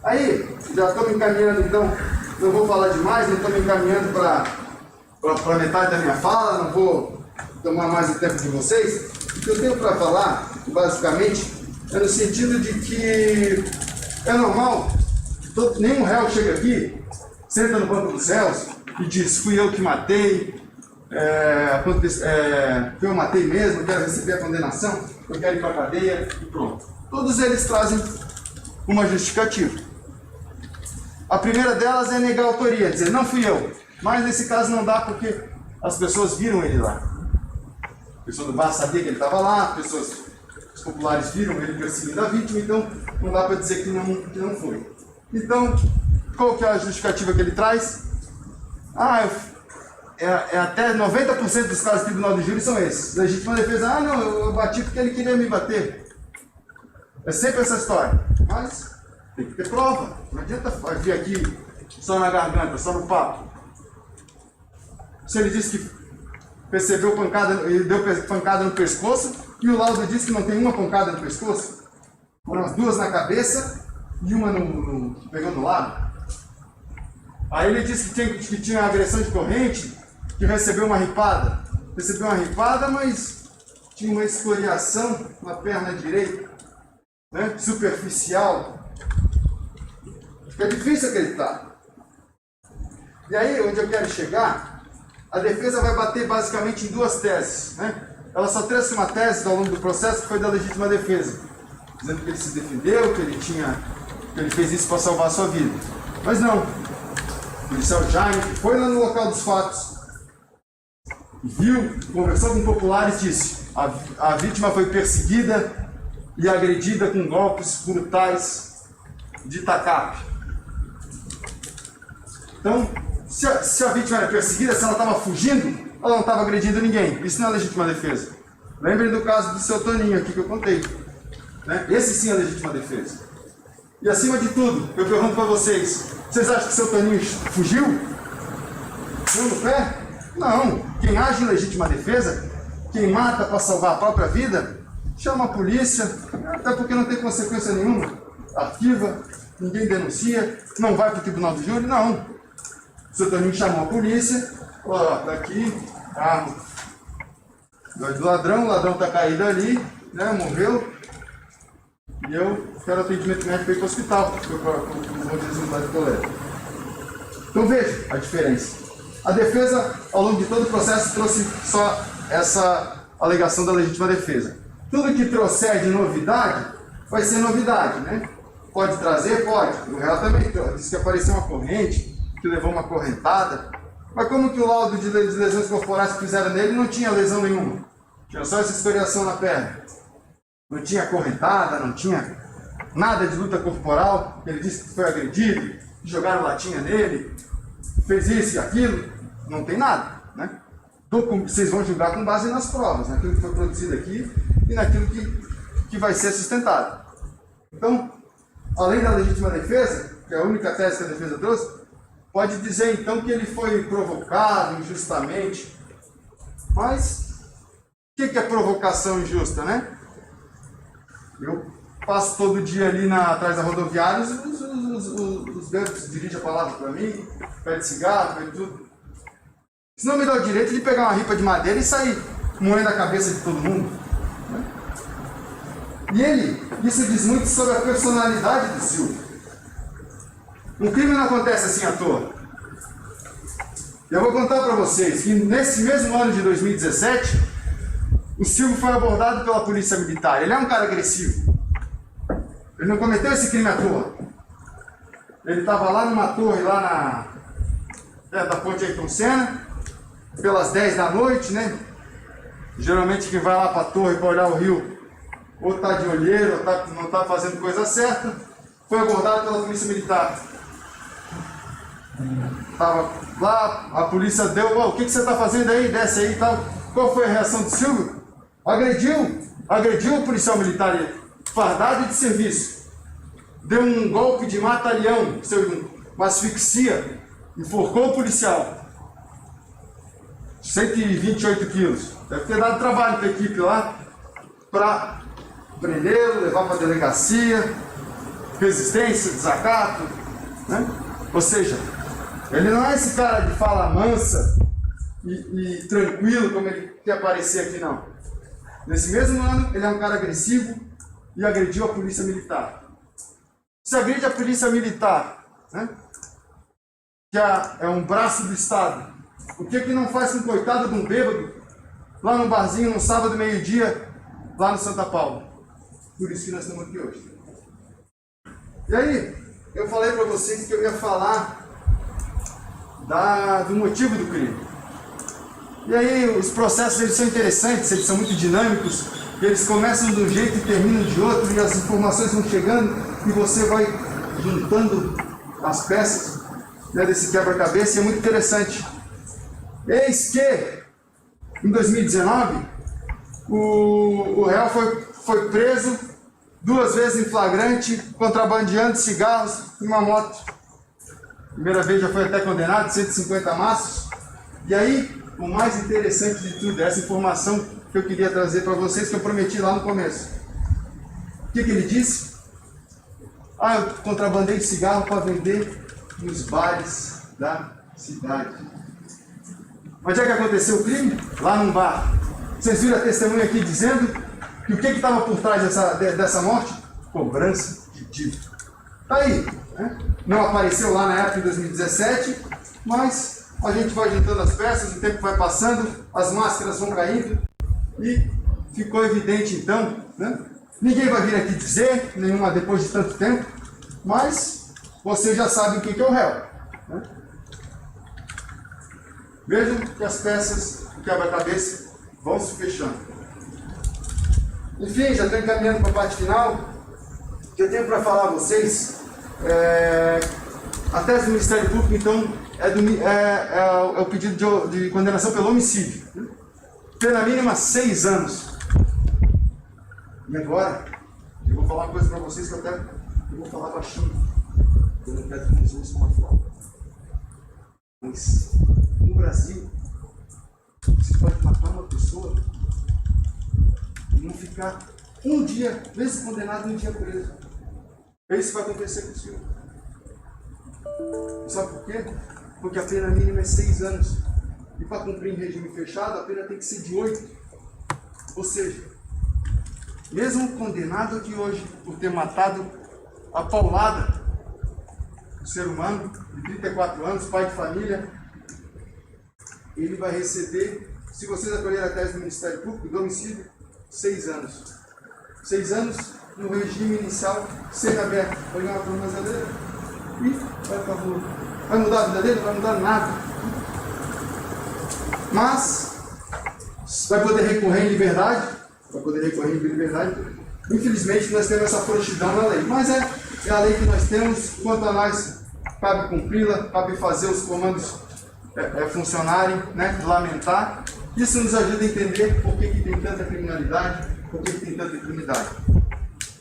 Aí, já estou me encaminhando, então, não vou falar demais, não estou me encaminhando para metade da minha fala, não vou tomar mais o tempo de vocês. O que eu tenho para falar, basicamente, é no sentido de que é normal, nenhum réu chega aqui, senta no banco dos réus e diz: fui eu que matei, eu matei mesmo, quero receber a condenação, eu quero ir para a cadeia e pronto. Todos eles trazem uma justificativa. A primeira delas é negar a autoria, dizer: não fui eu. Mas nesse caso não dá, porque as pessoas viram ele lá. A pessoa do bar sabia que ele estava lá, os populares viram ele perseguindo a vítima, então não dá para dizer que não foi. Então, qual que é a justificativa que ele traz? Até 90% dos casos do tribunal de júri são esses. Legítima defesa: não, eu bati porque ele queria me bater. É sempre essa história. Mas tem que ter prova. Não adianta vir aqui só na garganta, só no papo. Se ele disse que recebeu pancada, ele deu pancada no pescoço, e o laudo diz que não tem uma pancada no pescoço, foram as duas na cabeça e uma pegou no lado. Aí ele disse que tinha agressão de corrente, que recebeu uma ripada. Recebeu uma ripada, mas tinha uma escoriação na perna direita, né? Superficial. Fica difícil acreditar. E aí, onde eu quero chegar, a defesa vai bater basicamente em duas teses, né? Ela só trouxe uma tese ao longo do processo, que foi da legítima defesa, dizendo que ele se defendeu, que ele fez isso para salvar a sua vida. Mas não. O policial Jaime, que foi lá no local dos fatos, viu, conversou com populares e disse: a vítima foi perseguida e agredida com golpes brutais de tacape. Então, se a vítima era perseguida, se ela estava fugindo, ela não estava agredindo ninguém. Isso não é legítima defesa. Lembrem do caso do seu Toninho aqui que eu contei, né? Esse sim é legítima defesa. E acima de tudo, eu pergunto para vocês: vocês acham que o seu Toninho fugiu? Deu no pé? Não. Quem age em legítima defesa, quem mata para salvar a própria vida, chama a polícia, até porque não tem consequência nenhuma. Arquiva, ninguém denuncia, não vai para o tribunal do júri, não. O seu Toninho chamou a polícia: ó, tá aqui, carro do ladrão, o ladrão tá caído ali, né, morreu, e eu quero atendimento médico para ir para o hospital, porque eu vou ter resultado de coleta. Então veja a diferença. A defesa, ao longo de todo o processo, trouxe só essa alegação da legítima defesa. Tudo que trouxer de novidade, vai ser novidade, né? Pode trazer? Pode. O réu também disse que apareceu uma corrente, que levou uma correntada. Mas como que o laudo de lesões corporais que fizeram nele não tinha lesão nenhuma? Tinha só essa escoriação na perna. Não tinha correntada, não tinha nada de luta corporal. Ele disse que foi agredido, jogaram latinha nele, fez isso e aquilo. Não tem nada, né? Então, vocês vão julgar com base nas provas, naquilo que foi produzido aqui e naquilo que vai ser sustentado. Então, além da legítima defesa, que é a única tese que a defesa trouxe, pode dizer então que ele foi provocado injustamente. Mas o que é provocação injusta, né? Eu passo todo dia ali atrás da rodoviária, os bêbados dirigem a palavra para mim, pede cigarro, pede tudo. Isso não me dá o direito de pegar uma ripa de madeira e sair moendo a cabeça de todo mundo, né? E isso diz muito sobre a personalidade do Silvio. Um crime não acontece assim à toa. Eu vou contar para vocês que nesse mesmo ano de 2017, o Silvio foi abordado pela polícia militar. Ele é um cara agressivo. Ele não cometeu esse crime à toa. Ele estava lá numa torre, lá perto da ponte Ayrton Senna, pelas 10 da noite, né? Geralmente quem vai lá para a torre para olhar o rio, ou está de olheiro, ou não está fazendo coisa certa, foi abordado pela polícia militar. Estava lá, a polícia deu: o que você está fazendo aí? Desce aí e tal. Qual foi a reação do Silvio? Agrediu o policial militar fardado e de serviço. Deu um golpe de mata-leão, uma asfixia, enforcou o policial. 128 quilos. Deve ter dado trabalho para a equipe lá para prendê-lo, levar para a delegacia, resistência, desacato, né? Ou seja, ele não é esse cara de fala mansa, e tranquilo como ele quer aparecer aqui, não. Nesse mesmo ano, ele é um cara agressivo e agrediu a polícia militar. Se agride a polícia militar, né, que é um braço do Estado, o que não faz com o coitado de um bêbado lá no barzinho no sábado, meio-dia, lá no Santa Paula? Por isso que nós estamos aqui hoje. E aí, eu falei para vocês que eu ia falar do motivo do crime. E aí, os processos eles são interessantes, eles são muito dinâmicos, eles começam de um jeito e terminam de outro, e as informações vão chegando, e você vai juntando as peças, né, desse quebra-cabeça, e é muito interessante. Eis que, em 2019, o réu foi preso 2 vezes em flagrante, contrabandeando cigarros em uma moto. Primeira vez já foi até condenado, 150 maços. E aí, o mais interessante de tudo, essa informação que eu queria trazer para vocês, que eu prometi lá no começo. O que ele disse? Eu contrabandei cigarro para vender nos bares da cidade. Onde é que aconteceu o crime? Lá num bar. Vocês viram a testemunha aqui dizendo que o que estava por trás dessa morte? Cobrança de dívida. Tá aí, né? Não apareceu lá na época de 2017, mas a gente vai juntando as peças, o tempo vai passando, as máscaras vão caindo e ficou evidente então, né? Ninguém vai vir aqui dizer, nenhuma depois de tanto tempo, mas vocês já sabem o que é o réu, né? Vejam que as peças do quebra-cabeça vão se fechando. Enfim, já estou encaminhando para a parte final. O que eu tenho para falar a vocês a tese do Ministério Público, então, é o pedido de condenação pelo homicídio. Pena mínima 6 anos. E agora, eu vou falar uma coisa para vocês que eu vou falar baixinho. Eu não quero que vocês ouçam uma fala. Mas, no Brasil, você pode matar uma pessoa e não ficar um dia, mesmo condenado, um dia preso. É isso que vai acontecer com o senhor. Sabe por quê? Porque a pena mínima é 6 anos. E para cumprir em regime fechado, a pena tem que ser de 8. Ou seja, mesmo condenado aqui hoje por ter matado a paulada um ser humano de 34 anos, pai de família, ele vai receber, se vocês acolherem a tese do Ministério Público, do homicídio, 6 anos. 6 anos no regime inicial semiaberto. Vai ganhar uma tornozeleira e vai para a rua. Vai mudar a vida dele? Não vai mudar nada. Mas vai poder recorrer em liberdade. Vai poder recorrer em liberdade. Infelizmente nós temos essa frouxidão na lei. Mas é a lei que nós temos. Quanto a nós, cabe cumpri-la, cabe fazer os comandos funcionarem, né? Lamentar. Isso nos ajuda a entender por que tem tanta criminalidade, por que tem tanta impunidade.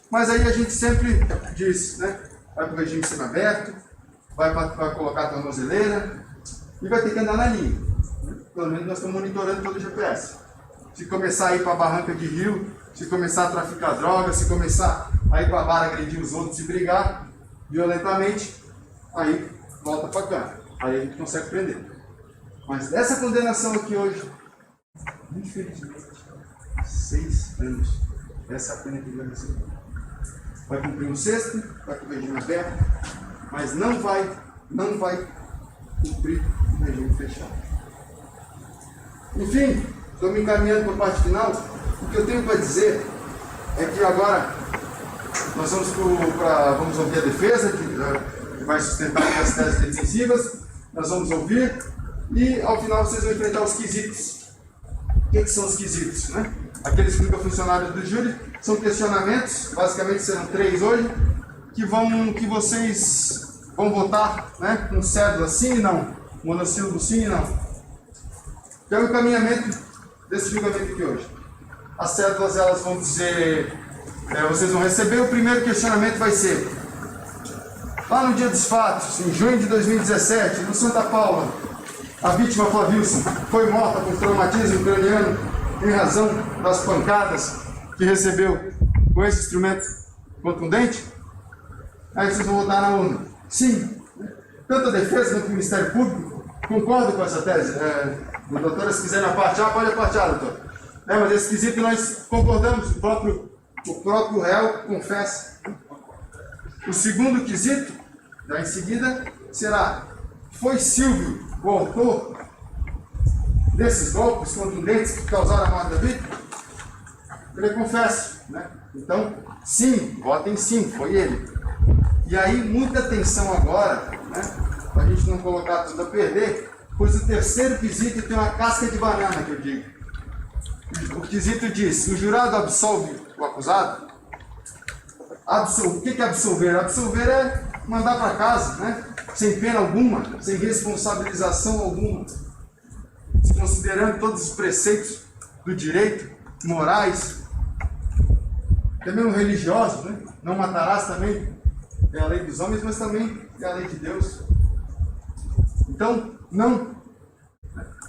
Mas aí a gente sempre diz, né? Vai para o regime semiaberto, vai colocar a tornozeleira e vai ter que andar na linha. Pelo menos nós estamos monitorando todo o GPS. Se começar a ir para a barranca de rio, se começar a traficar drogas, se começar a ir para a bar agredir os outros e brigar violentamente, aí volta para cá. Aí a gente consegue prender. Mas dessa condenação aqui hoje, infelizmente, 6 anos. Essa é a pena que ele vai receber. Vai cumprir um 6º, vai com o regime aberto, mas não vai cumprir o regime fechado. Enfim, estou me encaminhando para a parte final. O que eu tenho para dizer é que agora nós vamos ouvir a defesa, que vai sustentar as teses defensivas, nós vamos ouvir e ao final vocês vão enfrentar os quesitos. O que são os quesitos, né? Aqueles que nunca funcionários do júri, são questionamentos, basicamente serão 3 hoje, que vocês vão votar, né, com cédula sim e não, monossílabo sim e não. Que é o encaminhamento desse julgamento aqui hoje. As cédulas elas vão dizer, vocês vão receber, o primeiro questionamento vai ser, lá no dia dos fatos, em junho de 2017, no Santa Paula, a vítima Flavilson foi morta por traumatismo craniano em razão das pancadas que recebeu com esse instrumento contundente? Aí vocês vão votar na urna. Sim. Tanto a defesa quanto o Ministério Público concorda com essa tese? O doutor, se quiser apartear, pode apartear, doutor. Mas esse quesito nós concordamos, o próprio réu confessa. O segundo quesito, em seguida, será: foi Silvio o autor desses golpes contundentes que causaram a morte da vítima? Ele confessa, né? Então, sim, votem sim, foi ele. E aí, muita atenção agora, né? Para a gente não colocar tudo a perder, pois o terceiro quesito tem uma casca de banana, que eu digo. O quesito diz: o jurado absolve o acusado? O que é absolver? Absolver é mandar para casa, né? Sem pena alguma, sem responsabilização alguma, considerando todos os preceitos do direito, morais, também o religioso, né? Não matarás também é a lei dos homens, mas também é a lei de Deus. Então, não.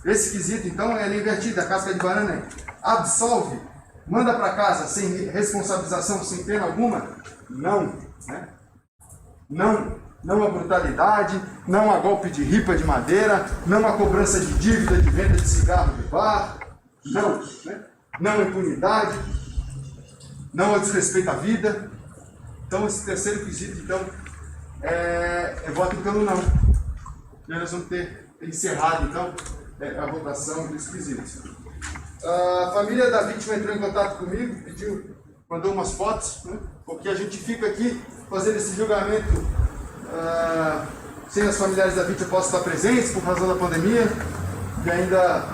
Esse quesito, então, é invertido, a casca de banana é: absolve, manda para casa sem responsabilização, sem pena alguma? Não, né? Não a brutalidade, não a golpe de ripa de madeira, não a cobrança de dívida de venda de cigarro de bar, não, né? Não a impunidade, não ao desrespeito à vida. Então, esse terceiro quesito, então, é voto pelo não. E nós vamos ter encerrado, então, a votação dos quesitos. A família da vítima entrou em contato comigo, mandou umas fotos, né? Porque a gente fica aqui fazendo esse julgamento sem os familiares da vítima possam estar presentes por razão da pandemia, e ainda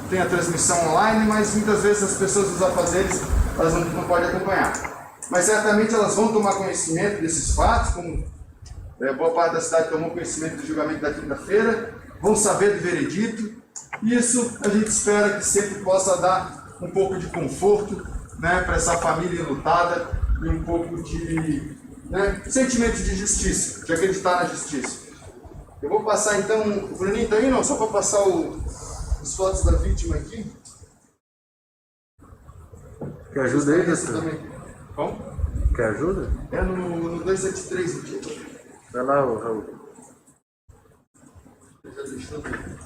tem a transmissão online, mas muitas vezes as pessoas dos afazeres elas não podem acompanhar. Mas certamente elas vão tomar conhecimento desses fatos, como boa parte da cidade tomou conhecimento do julgamento da quinta-feira, vão saber do veredito. Isso a gente espera que sempre possa dar um pouco de conforto, né, para essa família enlutada e um pouco de sentimento de justiça, de acreditar na justiça. Eu vou passar então, o Bruninho está aí não? Só para passar as fotos da vítima aqui. Quer ajuda aí, doutor? Como? Quer ajuda? É no 273 aqui. Vai lá, Raul. Já deixou tudo.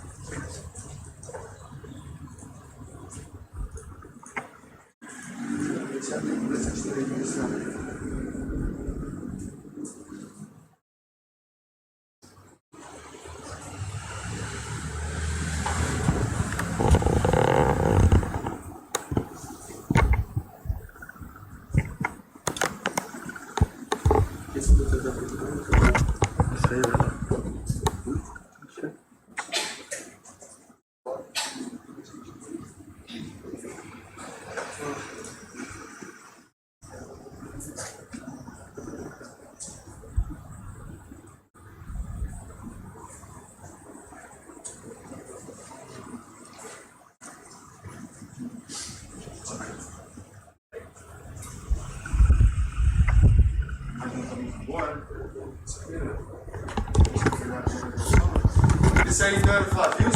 Esse aí então era o Flavio, né?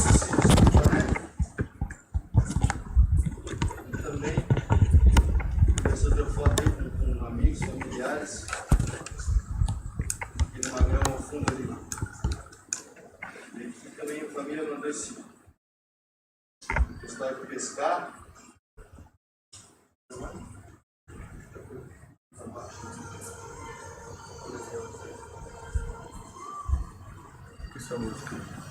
Também. Essa deu foto aí com amigos, familiares. E no Magrão ao fundo ali. E aqui também a família mandou esse história para pescar. Essa música.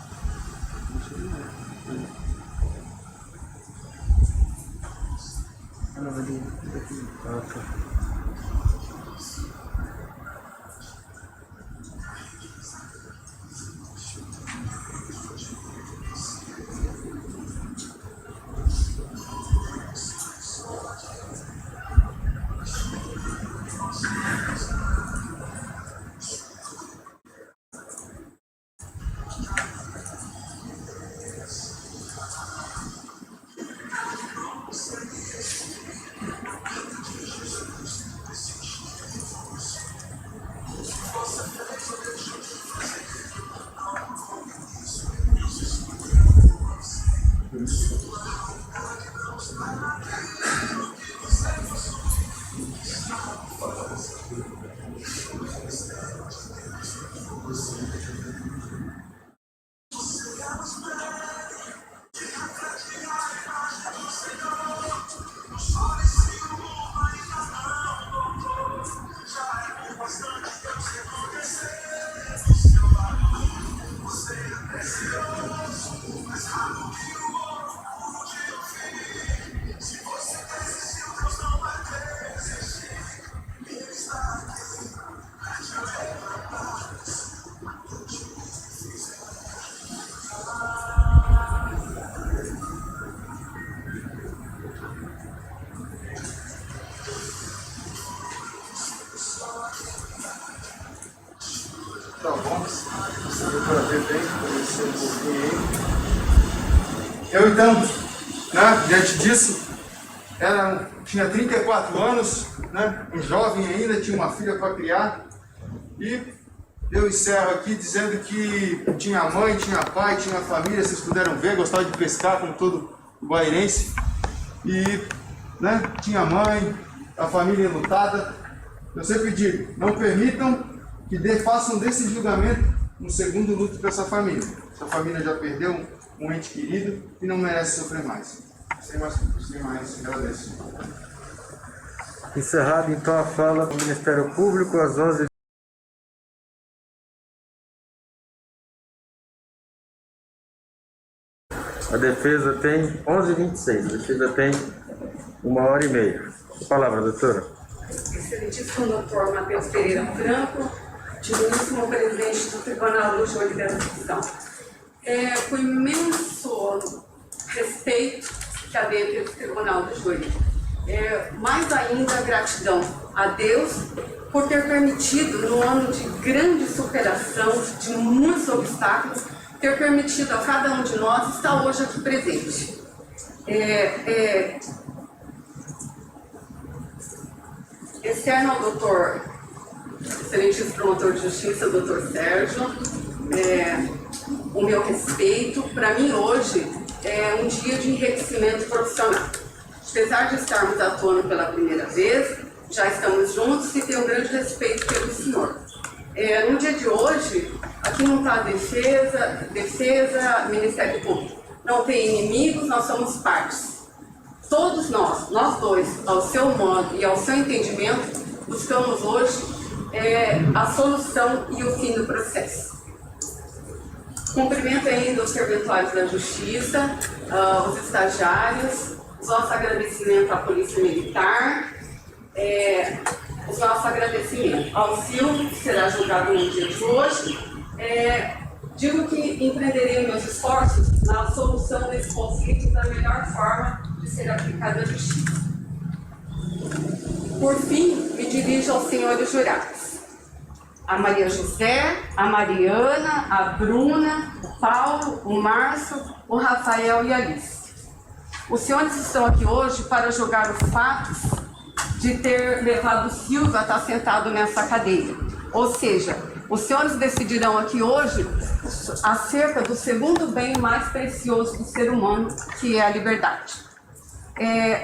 Eu então, né, diante disso, tinha 34 anos, né, um jovem ainda, tinha uma filha para criar, e eu encerro aqui dizendo que tinha mãe, tinha pai, tinha família, vocês puderam ver, gostava de pescar como todo guairense, e né, tinha mãe, a família enlutada. Eu sempre digo, não permitam que façam desse julgamento um segundo luto para essa família. Essa família já perdeu um ente querido e não merece sofrer mais. Sem mais, agradeço. Encerrado então a fala do Ministério Público, às 11h. A defesa tem 11h26, a defesa tem 1h30. A palavra, doutora. Excelentíssimo doutor Matheus Pereira Franco, digníssimo presidente do Tribunal do Júri dessa questão. Com imenso respeito que há dentro do Tribunal do Júri. Mais ainda gratidão a Deus por ter permitido, num ano de grande superação, de muitos obstáculos, ter permitido a cada um de nós estar hoje aqui presente. Externo ao doutor, excelentíssimo promotor de justiça, doutor Sérgio, o meu respeito. Para mim hoje é um dia de enriquecimento profissional. Apesar de estarmos atuando pela primeira vez, já estamos juntos e tenho um grande respeito pelo senhor. No dia de hoje, aqui não está defesa, Ministério Público. Não tem inimigos, nós somos partes. Todos nós dois, ao seu modo e ao seu entendimento, buscamos hoje a solução e o fim do processo. Cumprimento ainda os serventuários da Justiça, os estagiários, os nossos agradecimentos à Polícia Militar, os nossos agradecimentos ao Silvio, que será julgado no dia de hoje. Digo que empreenderei meus esforços na solução desse conflito da melhor forma de ser aplicada a justiça. Por fim, me dirijo aos senhores jurados. A Maria José, a Mariana, a Bruna, o Paulo, o Márcio, o Rafael e a Alice. Os senhores estão aqui hoje para julgar os fatos de ter levado o Silvio a estar sentado nessa cadeira. Ou seja, os senhores decidirão aqui hoje acerca do segundo bem mais precioso do ser humano, que é a liberdade.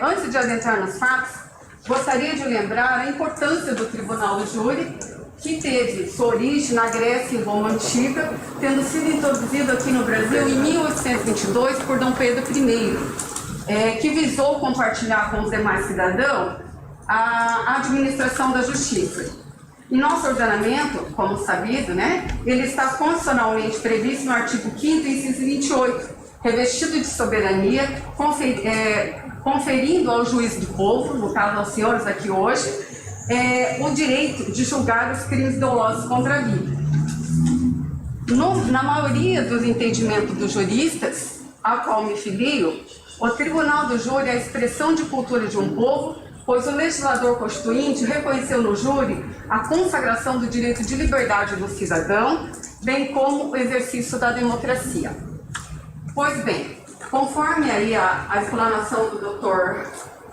Antes de adentrar nos fatos, gostaria de lembrar a importância do Tribunal do Júri, que teve sua origem na Grécia e Roma Antiga, tendo sido introduzido aqui no Brasil em 1822 por Dom Pedro I, que visou compartilhar com os demais cidadãos a administração da justiça. Em nosso ordenamento, como sabido, ele está constitucionalmente previsto no artigo 5º, inciso 28, revestido de soberania, conferindo ao juiz do povo, no caso aos senhores aqui hoje, o direito de julgar os crimes dolosos contra a vida. Na maioria dos entendimentos dos juristas, a qual me filio, o Tribunal do Júri é a expressão de cultura de um povo, pois o legislador constituinte reconheceu no júri a consagração do direito de liberdade do cidadão, bem como o exercício da democracia. Pois bem, conforme aí a explanação do doutor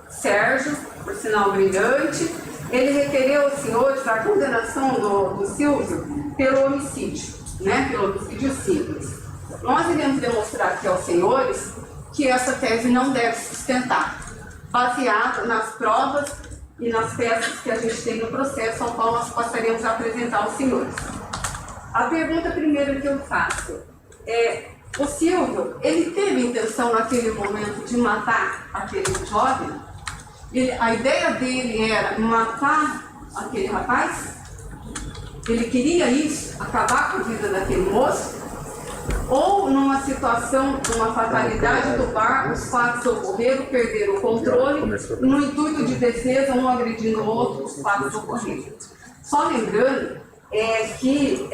Sérgio, por sinal brilhante, ele requereu aos senhores a condenação do Silvio pelo homicídio, pelo homicídio simples. Nós iremos demonstrar aqui aos senhores que essa tese não deve se sustentar, baseado nas provas e nas peças que a gente tem no processo, ao qual nós passaremos a apresentar aos senhores. A pergunta primeira que eu faço é: o Silvio, ele teve intenção naquele momento de matar aquele jovem? A ideia dele era matar aquele rapaz? Ele queria isso? Acabar com a vida daquele moço? Ou numa situação, uma fatalidade do bar, os fatos ocorreram, perderam o controle, no intuito de defesa, um agredindo o outro, os fatos ocorreram. Só lembrando que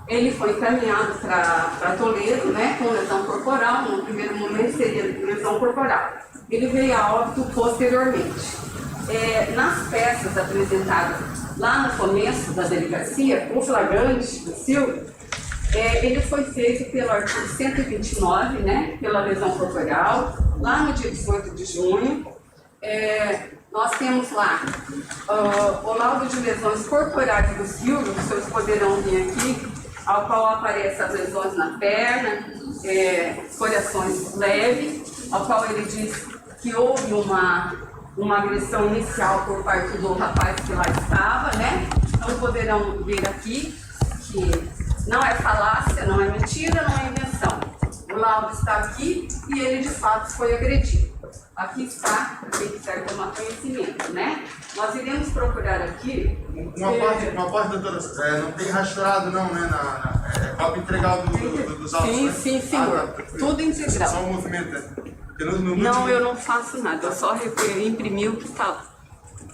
ele foi encaminhado para Toledo, com lesão corporal. No primeiro momento seria lesão corporal. Ele veio a óbito posteriormente. Nas peças apresentadas lá no começo da delegacia, o flagrante do Silvio, Ele foi feito pelo artigo 129, né, pela lesão corporal, lá no dia 18 de junho. Nós temos lá o laudo de lesões corporais do Silvio, que vocês poderão ver aqui, ao qual aparecem as lesões na perna, escoriações leves, ao qual ele diz que houve uma agressão inicial por parte do rapaz que lá estava, né? Então poderão ver aqui que não é falácia, não é mentira, não é invenção. O laudo está aqui e ele de fato foi agredido. Aqui está, quem quiser tomar conhecimento, né? Nós iremos procurar aqui... Uma parte, doutora, não tem rastreado não, né? Para entregar dos autos, sim, né? sim, senhor. Tudo integral. Só o movimento, né? Não, eu não faço nada, eu só imprimi o que estava.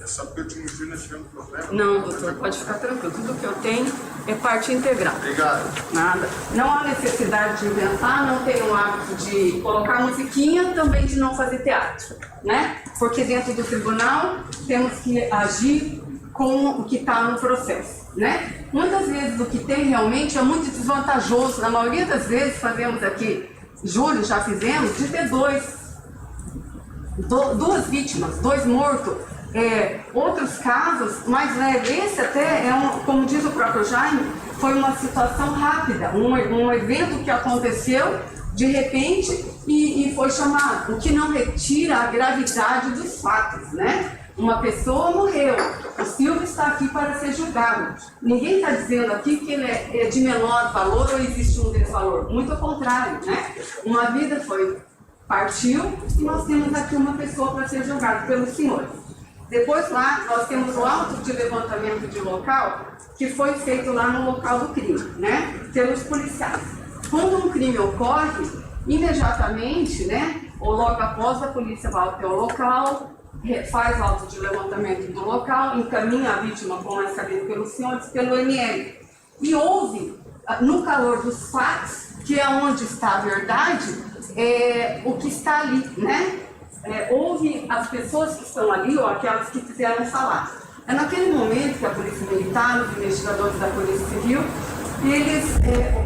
É só porque o último dia nós tivemos problema. Não, doutor, pode ficar tranquilo. Tudo que eu tenho é parte integral. Obrigado. Nada. Não há necessidade de inventar, não tenho o hábito de colocar musiquinha, também de não fazer teatro, né? Porque dentro do tribunal temos que agir com o que está no processo, né? Muitas vezes o que tem realmente é muito desvantajoso. Na maioria das vezes fazemos aqui, júri já fizemos, de ter duas vítimas, 2 mortos. Outros casos mais leves, esse até como diz o próprio Jaime, foi uma situação rápida, um evento que aconteceu de repente e foi chamado, o que não retira a gravidade dos fatos, né? Uma pessoa morreu, o Silvio está aqui para ser julgado. Ninguém está dizendo aqui que ele é de menor valor ou existe um desvalor, muito ao contrário, né? Uma vida partiu e nós temos aqui uma pessoa para ser julgada pelos senhores. Depois lá, nós temos o auto de levantamento de local, que foi feito lá no local do crime, né, pelos policiais. Quando um crime ocorre, imediatamente, né, ou logo após, a polícia vai até o local, faz auto de levantamento do local, encaminha a vítima, como é sabido pelos senhores, pelo ML. E houve, no calor dos fatos, que é onde está a verdade, o que está ali, né? Houve as pessoas que estão ali, ou aquelas que quiseram falar. É naquele momento que a Polícia Militar, os investigadores da Polícia Civil, eles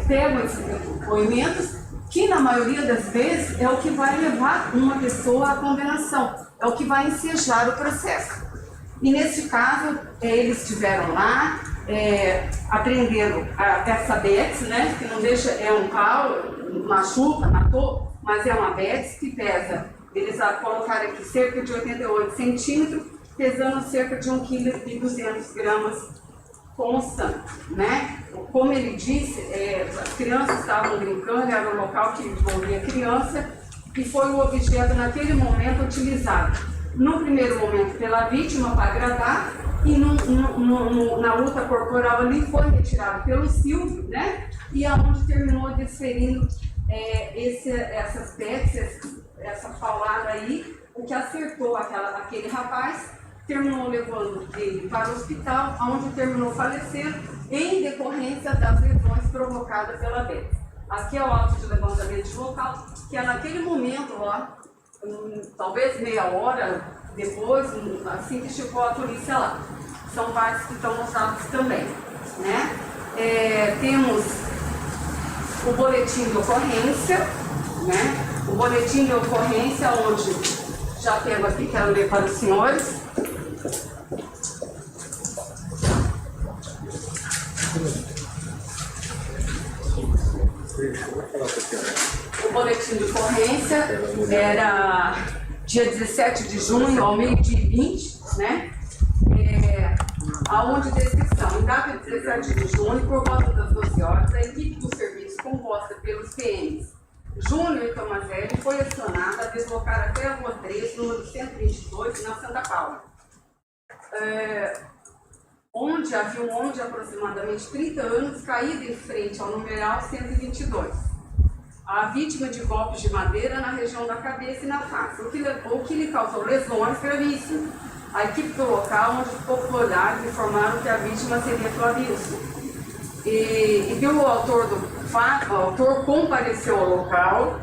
pegam esses depoimentos, que na maioria das vezes é o que vai levar uma pessoa à condenação, é o que vai ensejar o processo. E nesse caso, eles estiveram lá, apreenderam essa BETS, né, que não deixa, é um pau, machuca, matou, mas é uma BETS que pesa. Eles colocaram aqui cerca de 88 centímetros, pesando cerca de 1,2 kg constante, né? Como ele disse, as crianças estavam brincando, era um local que envolvia criança, e foi o objeto naquele momento utilizado, no primeiro momento pela vítima para agradar, e na luta corporal ali foi retirado pelo Silvio, né? E aonde terminou desferindo essas peças, essa paulada aí, o que acertou aquele rapaz, terminou levando ele para o hospital, onde terminou falecendo em decorrência das lesões provocadas pela BETS. Aqui é o auto de levantamento de local, que é naquele momento lá, talvez meia hora depois, assim que chegou a polícia lá. São vários que estão mostrados também, né? Temos o boletim de ocorrência, né? O boletim de ocorrência, onde já pego aqui, quero ler para os senhores. O boletim de ocorrência era dia 17 de junho ao meio-dia e 20, né? Aonde descrição, em data de 17 de junho, por volta das 12 horas, a equipe do serviço composta pelos PMs Júnior e Tomazelli foi acionada a deslocar até a Rua 3, número 122, na Santa Paula, onde havia um homem de aproximadamente 30 anos caído em frente ao numeral 122. A vítima de golpes de madeira na região da cabeça e na face, o que lhe causou lesões gravíssimas. A equipe do local, onde populares informaram que a vítima seria Flavício. E viu o autor do fato, o autor compareceu ao local,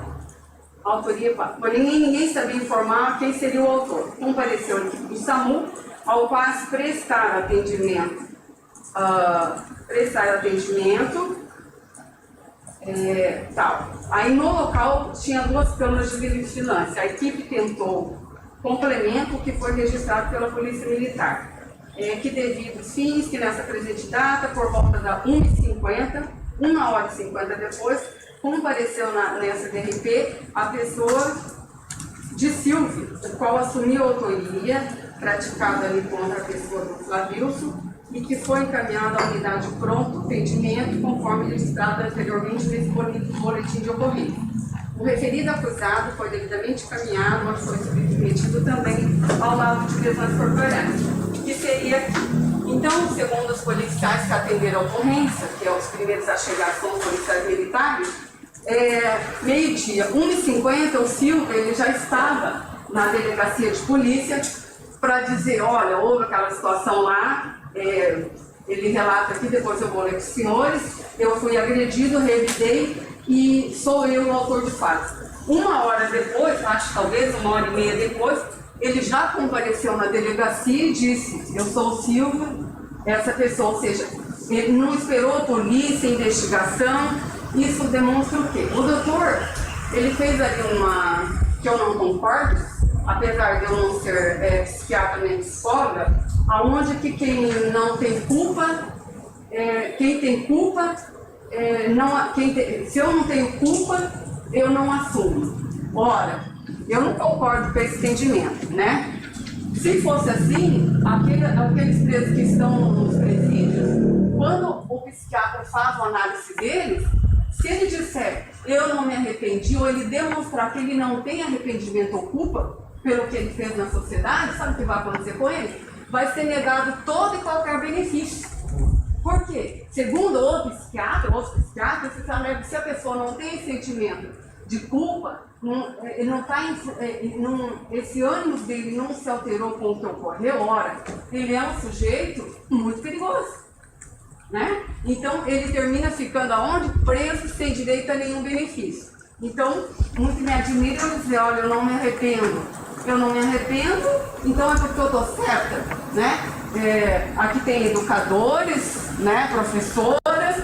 autoria, ninguém sabia informar quem seria o autor. Compareceu o SAMU, ao quase prestar atendimento tal. Aí no local tinha 2 câmeras de vigilância. A equipe tentou complemento que foi registrado pela Polícia Militar. Que devido aos fins, que nessa presente data, por volta da 1h50, 1h50 depois, compareceu nessa DRP a pessoa de Silvio, o qual assumiu a autoria praticada ali contra a pessoa do Flavilson e que foi encaminhada à unidade de pronto atendimento, conforme registrado anteriormente nesse boletim de ocorrência. O referido acusado foi devidamente encaminhado, mas foi submetido também ao laudo de lesões corporais, que seria aqui. Então, segundo os policiais que atenderam a ocorrência, que é os primeiros a chegar são os policiais militares, meio-dia, 1h50, o Silvio ele já estava na delegacia de polícia para dizer, olha, houve aquela situação lá, ele relata aqui, depois eu vou ler para os senhores, eu fui agredido, revidei e sou eu o autor do fato. 1 hora depois, acho talvez 1h30 depois, ele já compareceu na delegacia e disse, eu sou o Silvio, essa pessoa, ou seja, ele não esperou a polícia, a investigação. Isso demonstra o quê? O doutor, ele fez ali que eu não concordo, apesar de eu não ser psiquiatra nem psicóloga, aonde que quem não tem culpa, quem tem culpa, se eu não tenho culpa, eu não assumo. Ora, eu não concordo com esse entendimento, né? Se fosse assim, aqueles presos que estão nos presídios, quando o psiquiatra faz uma análise deles, se ele disser, eu não me arrependi, ou ele demonstrar que ele não tem arrependimento ou culpa pelo que ele fez na sociedade, sabe o que vai acontecer com ele? Vai ser negado todo e qualquer benefício. Por quê? Segundo outros psiquiatras, se a pessoa não tem sentimento de culpa, esse ânimo dele não se alterou com o que ocorreu, ora, ele é um sujeito muito perigoso. Né? Então, ele termina ficando aonde? Preso, sem direito a nenhum benefício. Então, muito me admira eu dizer, olha, eu não me arrependo. Eu não me arrependo, então é porque eu estou certa. Né? Aqui tem educadores, né, professoras,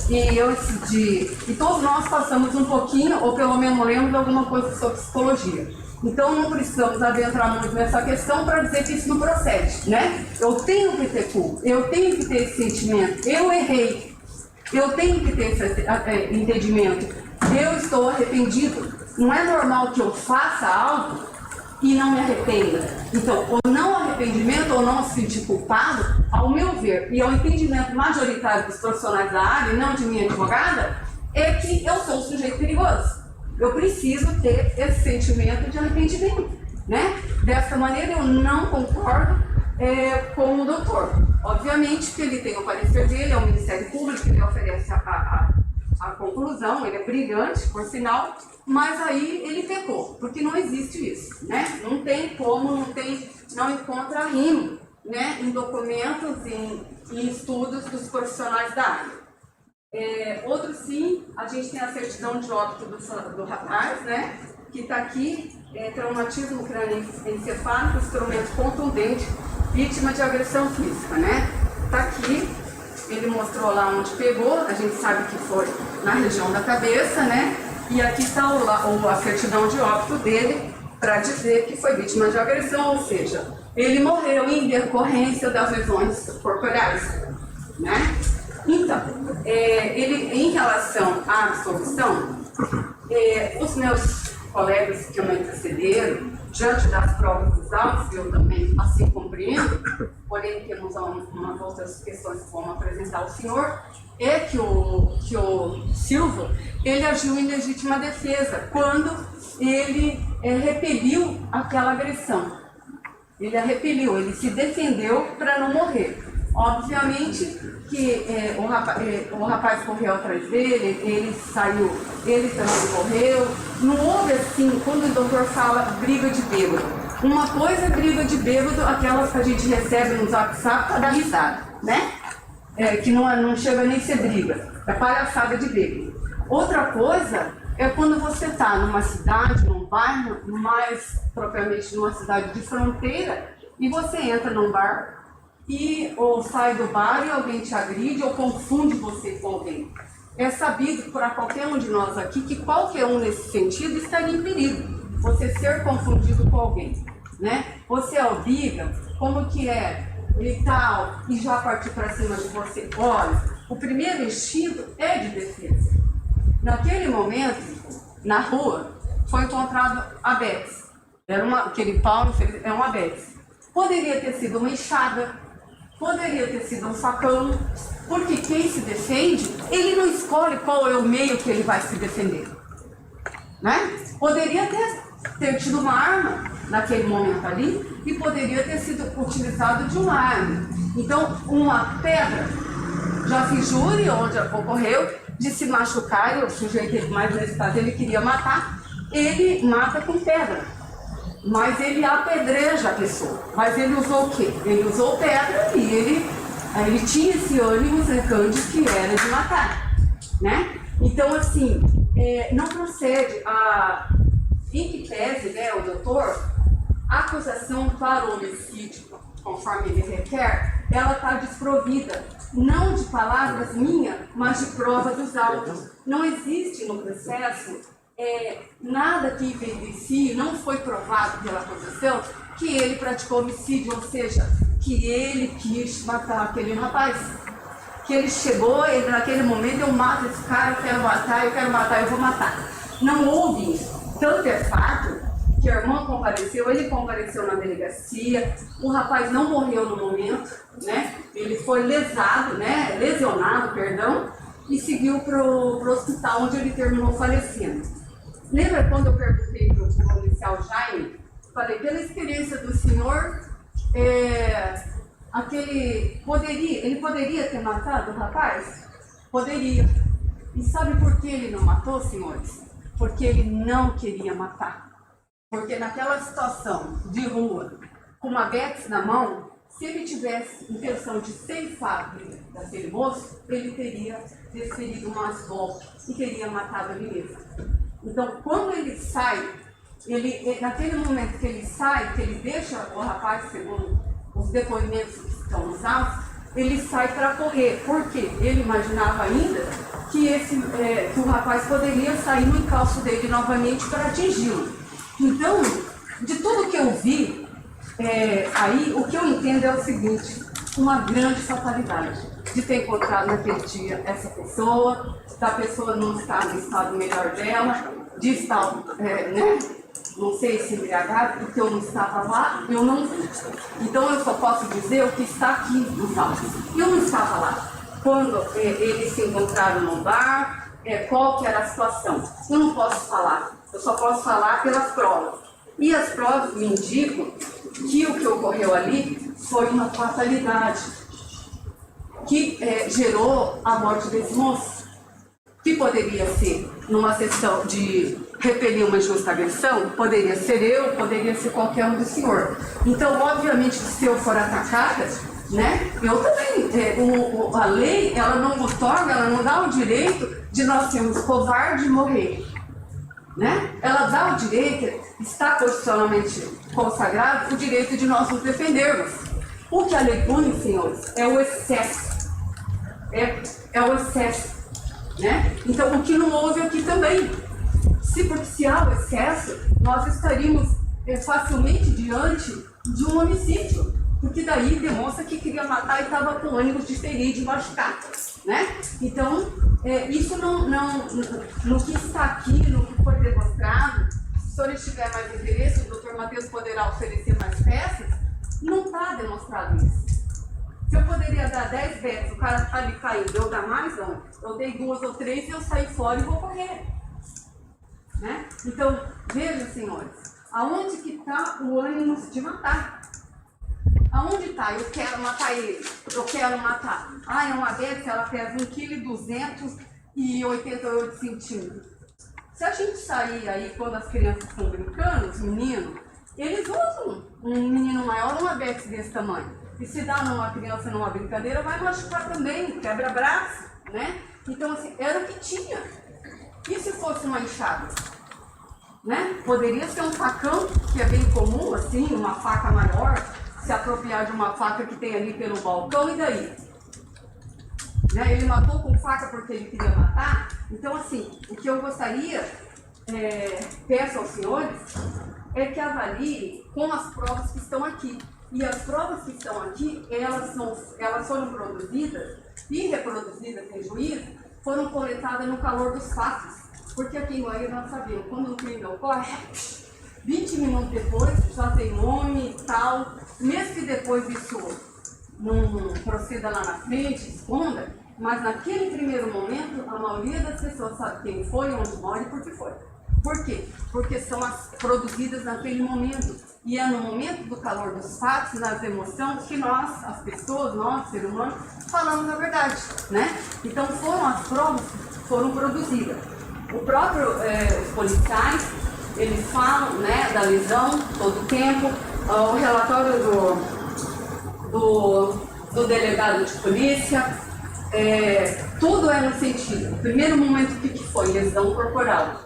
e todos nós passamos um pouquinho, ou pelo menos lemos alguma coisa sobre psicologia. Então, não precisamos adentrar muito nessa questão para dizer que isso não procede, né? Eu tenho que ter culpa, eu tenho que ter esse sentimento, eu errei, eu tenho que ter esse entendimento, eu estou arrependido. Não é normal que eu faça algo e não me arrependa. Então, o não arrependimento ou não se sentir culpado, ao meu ver, e ao entendimento majoritário dos profissionais da área, e não de minha advogada, é que eu sou um sujeito perigoso. Eu preciso ter esse sentimento de arrependimento, né? Dessa maneira, eu não concordo com o doutor. Obviamente que ele tem o parecer dele, é o Ministério Público, ele oferece a conclusão, ele é brilhante, por sinal, mas aí ele pecou, porque não existe isso, né? Não tem como, não encontra rimo, né? Em documentos, em estudos dos profissionais da área. Outro sim, a gente tem a certidão de óbito do rapaz, né, que está aqui, traumatismo crânioencefálico, instrumento contundente, vítima de agressão física, né? Está aqui, ele mostrou lá onde pegou, a gente sabe que foi na região da cabeça, né? E aqui está a certidão de óbito dele para dizer que foi vítima de agressão, ou seja, ele morreu em decorrência das lesões corporais, né? Então, em relação à absolvição, os meus colegas que me antecederam, diante das provas dos autos, eu também assim compreendo, porém temos umas outras questões que vamos apresentar ao senhor, é que o Silvio, ele agiu em legítima defesa quando ele repeliu aquela agressão. Ele a repeliu, ele se defendeu para não morrer. Obviamente que o rapaz correu atrás dele, ele saiu, ele também correu. Não houve assim, quando o doutor fala briga de bêbado. Uma coisa é briga de bêbado, aquelas que a gente recebe no WhatsApp para dar risada, né? Que não chega nem a ser briga, é palhaçada de bêbado. Outra coisa é quando você está numa cidade, num bairro, mais propriamente numa cidade de fronteira, e você entra num bar, ou sai do bar e alguém te agride ou confunde você com alguém. é sabido para qualquer um de nós aqui que qualquer um nesse sentido estaria em perigo. Você ser confundido com alguém, né? Você é obriga, como que é e tal, e já partir para cima de você. Olha, o primeiro instinto é de defesa. Naquele momento, na rua, foi encontrado a Betsy. Aquele pau, é uma Betsy. Poderia ter sido uma enxada, poderia ter sido um facão, porque quem se defende, ele não escolhe qual é o meio que ele vai se defender, né? Poderia ter tido uma arma naquele momento ali e poderia ter sido utilizado de uma arma. Então, uma pedra, já fiz júri onde ocorreu de se machucar, e o sujeito mais nesse caso ele queria matar, ele mata com pedra. Mas ele apedreja a pessoa. Mas ele usou o quê? Ele usou pedra e ele tinha esse ânimo secante que era de matar, né? Então, assim, não procede em que pese, né, o doutor, a acusação para o homicídio, conforme ele requer, ela está desprovida, não de palavras minhas, mas de prova dos autos. Não existe no processo nada que evidencie, não foi provado pela acusação, que ele praticou homicídio, ou seja, que ele quis matar aquele rapaz. Que ele chegou, naquele momento, eu mato esse cara, eu quero matar, eu vou matar. Não houve isso. Tanto é fato que a irmã compareceu, ele compareceu na delegacia, o rapaz não morreu no momento, né? Ele foi lesionado, e seguiu para o hospital, onde ele terminou falecendo. Lembra quando eu perguntei para o policial Jaime, falei, pela experiência do senhor, ele poderia ter matado o rapaz? Poderia. E sabe por que ele não matou, senhores? Porque ele não queria matar. Porque naquela situação de rua, com uma Betsy na mão, se ele tivesse intenção de ceifar daquele moço, ele teria desferido umas golpes e teria matado ele mesmo. Então, quando ele sai, naquele momento que ele sai, que ele deixa o rapaz, segundo os depoimentos que estão nos autos, ele sai para correr, porque ele imaginava ainda que o rapaz poderia sair no encalço dele novamente para atingi-lo. Então, de tudo que eu vi, aí o que eu entendo é o seguinte, uma grande fatalidade de ter encontrado naquele dia essa pessoa, da pessoa não estar no estado melhor dela, de estar, não sei se embriagado, porque eu não estava lá, eu não vi. Então eu só posso dizer o que está aqui nos autos. Eu não estava lá. Quando eles se encontraram no bar, qual que era a situação? Eu não posso falar, eu só posso falar pelas provas. E as provas me indicam que o que ocorreu ali foi uma fatalidade que gerou a morte desse moço, que poderia ser numa sessão de repelir uma injusta agressão, poderia ser eu, poderia ser qualquer um do senhor. Então, obviamente, se eu for atacada, né, eu também, a lei, ela não otorga, ela não dá o direito de nós sermos covardes e morrer. Né? Ela dá o direito, está constitucionalmente consagrado, o direito de nós nos defendermos. O que a lei pune, senhores, é o excesso. É o excesso. Né? Então, o que não houve aqui também. Porque se há o excesso, nós estaríamos facilmente diante de um homicídio. Porque daí demonstra que queria matar e estava com ânimo de ferir, de machucar. Né? Então, isso no que está aqui, no que foi demonstrado, se o senhor tiver mais interesse, o doutor Matheus poderá oferecer mais peças, não está demonstrado isso. Se eu poderia dar 10 vezes, o cara está ali caindo, eu dar mais, não. Eu dei 2 ou 3 e eu saí fora e vou correr. Né? Então, vejam, senhores, aonde que está o ânimo de matar? Aonde está? Eu quero matar ele, eu quero matar. É uma Betsy, ela pesa 1,288 kg. Se a gente sair aí, quando as crianças estão brincando, os meninos, eles usam um menino maior, uma Betsy desse tamanho. E se dá numa criança numa brincadeira, vai machucar também, quebra braço, né? Então, assim, era o que tinha. E se fosse uma enxada? Né? Poderia ser um facão, que é bem comum, assim, uma faca maior, se apropriar de uma faca que tem ali pelo balcão, e daí? né? Ele matou com faca porque ele queria matar. Então, assim, o que eu gostaria, peço aos senhores, é que avaliem com as provas que estão aqui. E as provas que estão aqui, elas foram produzidas e reproduzidas em juízo, foram coletadas no calor dos fatos. Porque aqui em Guaíra nós sabemos, quando o crime ocorre, 20 minutos depois já tem nome e tal, mesmo que depois isso não proceda lá na frente, esconda, mas naquele primeiro momento a maioria das pessoas sabe quem foi, onde mora e por que foi. Por quê? Porque são as produzidas naquele momento. E é no momento do calor dos fatos, das emoções, que nós, as pessoas, nós, ser humano, falamos a verdade, né? Então foram as provas que foram produzidas. O próprio, os policiais, eles falam, né, da lesão todo o tempo. O relatório do delegado de polícia, tudo é no sentido. O primeiro momento, o que foi? Lesão corporal.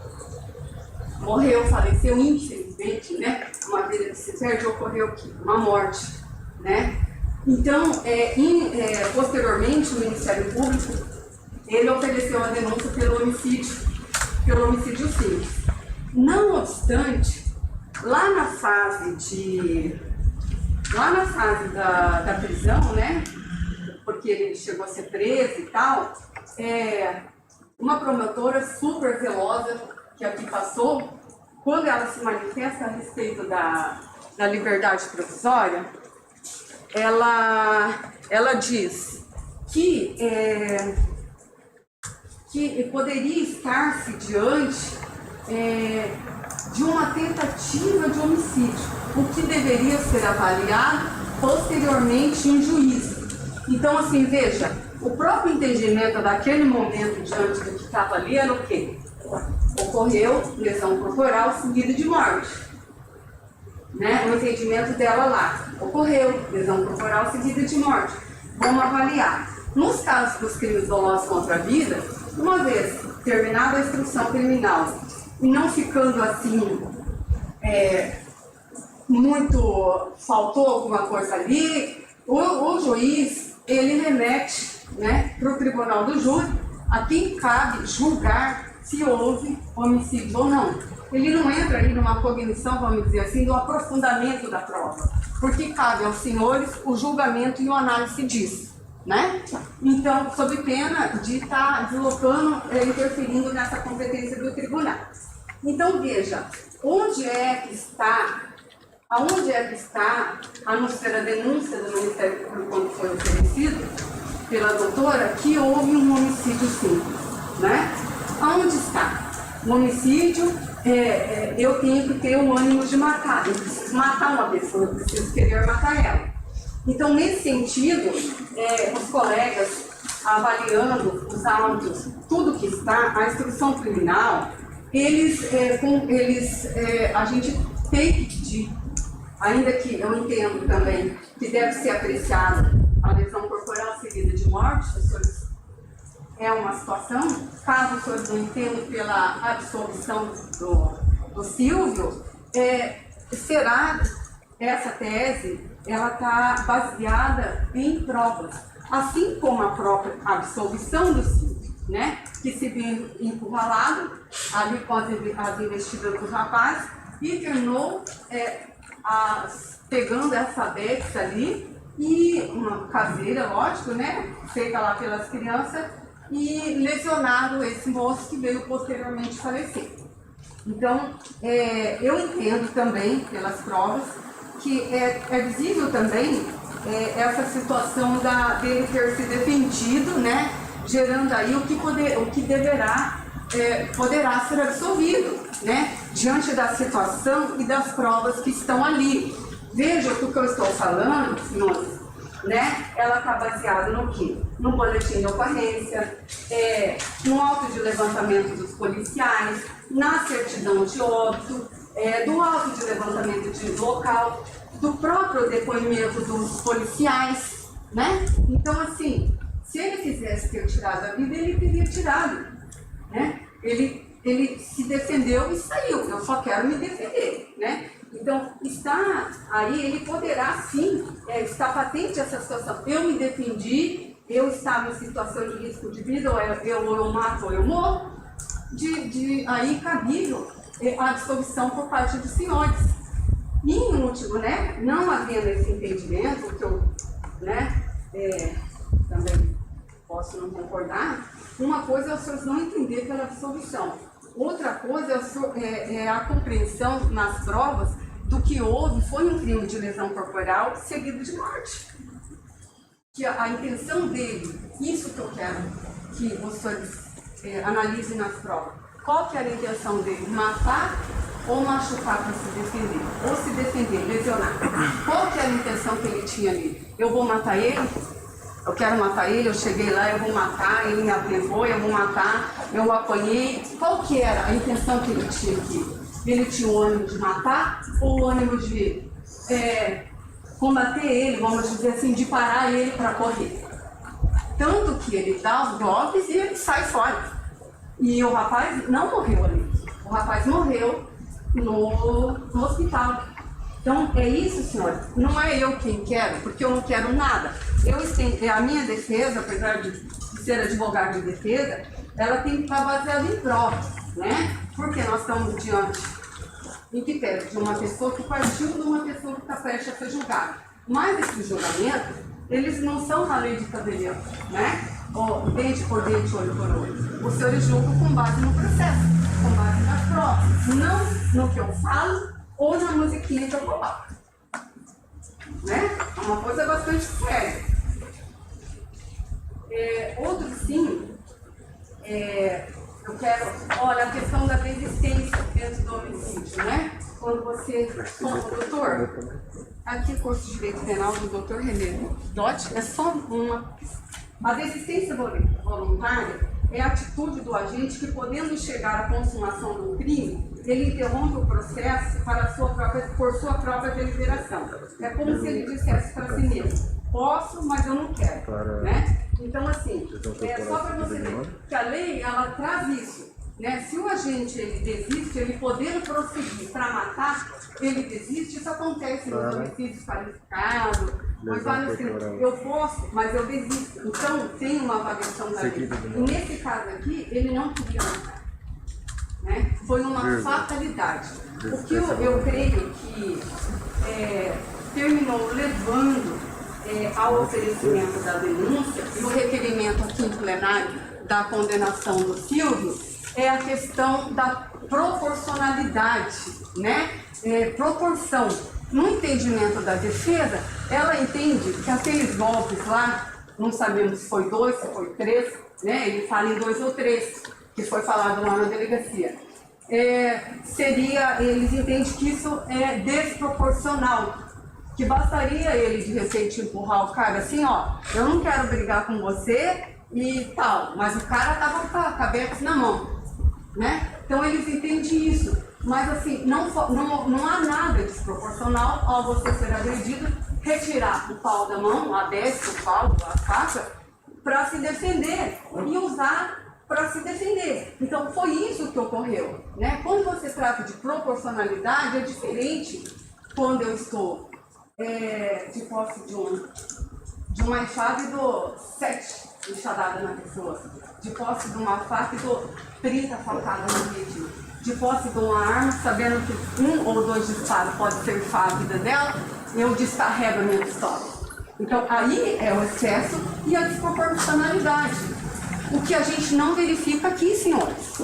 Morreu, faleceu, infelizmente, né? Uma vida que se perde, ocorreu aqui, uma morte, né? Então, posteriormente, o Ministério Público, ele ofereceu a denúncia pelo homicídio simples. Não obstante, lá na fase da prisão, né? Porque ele chegou a ser preso e tal, uma promotora super zelosa que aqui passou, quando ela se manifesta a respeito da liberdade provisória, ela diz que poderia estar-se diante de uma tentativa de homicídio, o que deveria ser avaliado posteriormente em juízo. Então, assim, veja, o próprio entendimento daquele momento diante do que estava ali era o quê? Ocorreu lesão corporal seguida de morte, né? O entendimento dela lá, ocorreu lesão corporal seguida de morte. Vamos avaliar. Nos casos dos crimes dolosos contra a vida, uma vez terminada a instrução criminal e não ficando assim, muito, faltou alguma coisa ali, o juiz, ele remete, né, para o tribunal do júri, a quem cabe julgar se houve homicídio ou não. Ele não entra aí numa cognição, vamos dizer assim, do aprofundamento da prova, porque cabe aos senhores o julgamento e a análise disso, né? Então, sob pena de estar deslocando, interferindo nessa competência do tribunal. Então, veja, aonde é que está, a não ser a denúncia do Ministério Público quando foi oferecido pela doutora, que houve um homicídio simples, né? Aonde está? O homicídio, eu tenho que ter o ânimo de matar. Eu preciso matar uma pessoa, eu preciso querer matar ela. Então, nesse sentido, os colegas, avaliando os autos, tudo que está, a instrução criminal, a gente tem que pedir, ainda que eu entendo também que deve ser apreciada a lesão corporal seguida de morte, os senhores, é uma situação, caso os senhores não entendam pela absolvição do Silvio, será essa tese, ela está baseada em provas, assim como a própria absolvição do Silvio, né, que se viu encurralado ali com as investidas dos rapazes e terminou pegando essa Bex ali e uma caseira, lógico, né, feita lá pelas crianças, e lesionado esse moço que veio posteriormente falecer. Então, eu entendo também, pelas provas, que é visível também essa situação dele ter se defendido, né, gerando aí o que poderá ser absolvido, né, diante da situação e das provas que estão ali. Veja que o que eu estou falando, senhores, né, ela está baseada no quê? No boletim de ocorrência, no auto de levantamento dos policiais, na certidão de óbito, do auto de levantamento de local, do próprio depoimento dos policiais, né? Então, assim, se ele quisesse ter tirado a vida, ele teria tirado, né? Ele se defendeu e saiu, eu só quero me defender, né? Então, está aí, ele poderá sim, está patente essa situação. Eu me defendi, eu estava em situação de risco de vida, ou eu mato ou eu morro, aí cabível a absolvição por parte dos senhores. E, em último, né, não havendo esse entendimento, que eu, né, também posso não concordar, uma coisa é os senhores não entender pela absolvição, outra coisa é a compreensão nas provas do que houve foi um crime de lesão corporal seguido de morte. Que a intenção dele, isso que eu quero que os senhores analisem nas provas. Qual que era a intenção dele? Matar ou machucar para se defender? Ou se defender, lesionar? Qual que era a intenção que ele tinha ali? Eu vou matar ele? Eu quero matar ele, eu cheguei lá, eu vou matar, ele me levou, eu vou matar, eu o apanhei. Qual que era a intenção que ele tinha aqui? Ele tinha o ânimo de matar ou o ânimo de combater ele, vamos dizer assim, de parar ele para correr? Tanto que ele dá os golpes e ele sai fora. E o rapaz não morreu ali. O rapaz morreu no hospital. Então, é isso, senhor. Não é eu quem quero, porque eu não quero nada. A minha defesa, apesar de ser advogado de defesa, ela tem que estar baseada em provas, né? Porque nós estamos diante, em que pese, de uma pessoa que partiu de uma pessoa que está prestes a ser julgada. Mas esses julgamentos, eles não são na lei de tabelião, né? Ou dente por dente, olho por olho. Os senhores julgam com base no processo, com base nas provas, não no que eu falo ou na musiquinha que eu coloco. Né? É uma coisa bastante séria. Outro sim, eu quero, olha, a questão da desistência dentro do homicídio, né? Quando você, doutor, aqui o curso de Direito Penal do doutor René Dotti é só uma. A desistência voluntária é a atitude do agente que, podendo chegar à consumação do crime, ele interrompe o processo por sua própria deliberação. É como se ele dissesse para si mesmo: posso, mas eu não quero. Né? Então, assim, só para você ver que a lei ela traz isso. Né? Se o agente ele desiste, ele podendo prosseguir para matar, ele desiste. Isso acontece nos homicídios qualificados. Mas olha assim, eu posso, mas eu desisto. Então, tem uma avaliação da lei. E nesse caso aqui, ele não podia matar. Né? Foi uma fatalidade. O que eu creio que terminou levando ao oferecimento da denúncia e o requerimento aqui em plenário da condenação do Silvio é a questão da proporcionalidade, né? Proporção. No entendimento da defesa, ela entende que aqueles golpes lá, não sabemos se foi 2, se foi 3, né? Ele fala em 2 ou 3, que foi falado lá na delegacia. Eles entendem que isso é desproporcional, que bastaria ele de repente empurrar o cara assim, ó, eu não quero brigar com você e tal, mas o cara estava com a cabeça na mão, né? Então eles entendem isso, mas assim, não há nada desproporcional ao você ser agredido, retirar o pau da mão, a destra, o pau, a faca, para se defender e usar para se defender. Então foi isso que ocorreu, né? Quando você trata de proporcionalidade, é diferente quando eu estou de posse de uma enxada e dou 7 enxadadas na pessoa, de posse de uma faca e dou 30 facadas no vítima, de posse de uma arma, sabendo que 1 ou 2 disparos pode ceifar a vida dela, eu descarrego a minha pistola. Então aí é o excesso e a desproporcionalidade. O que a gente não verifica aqui, senhores.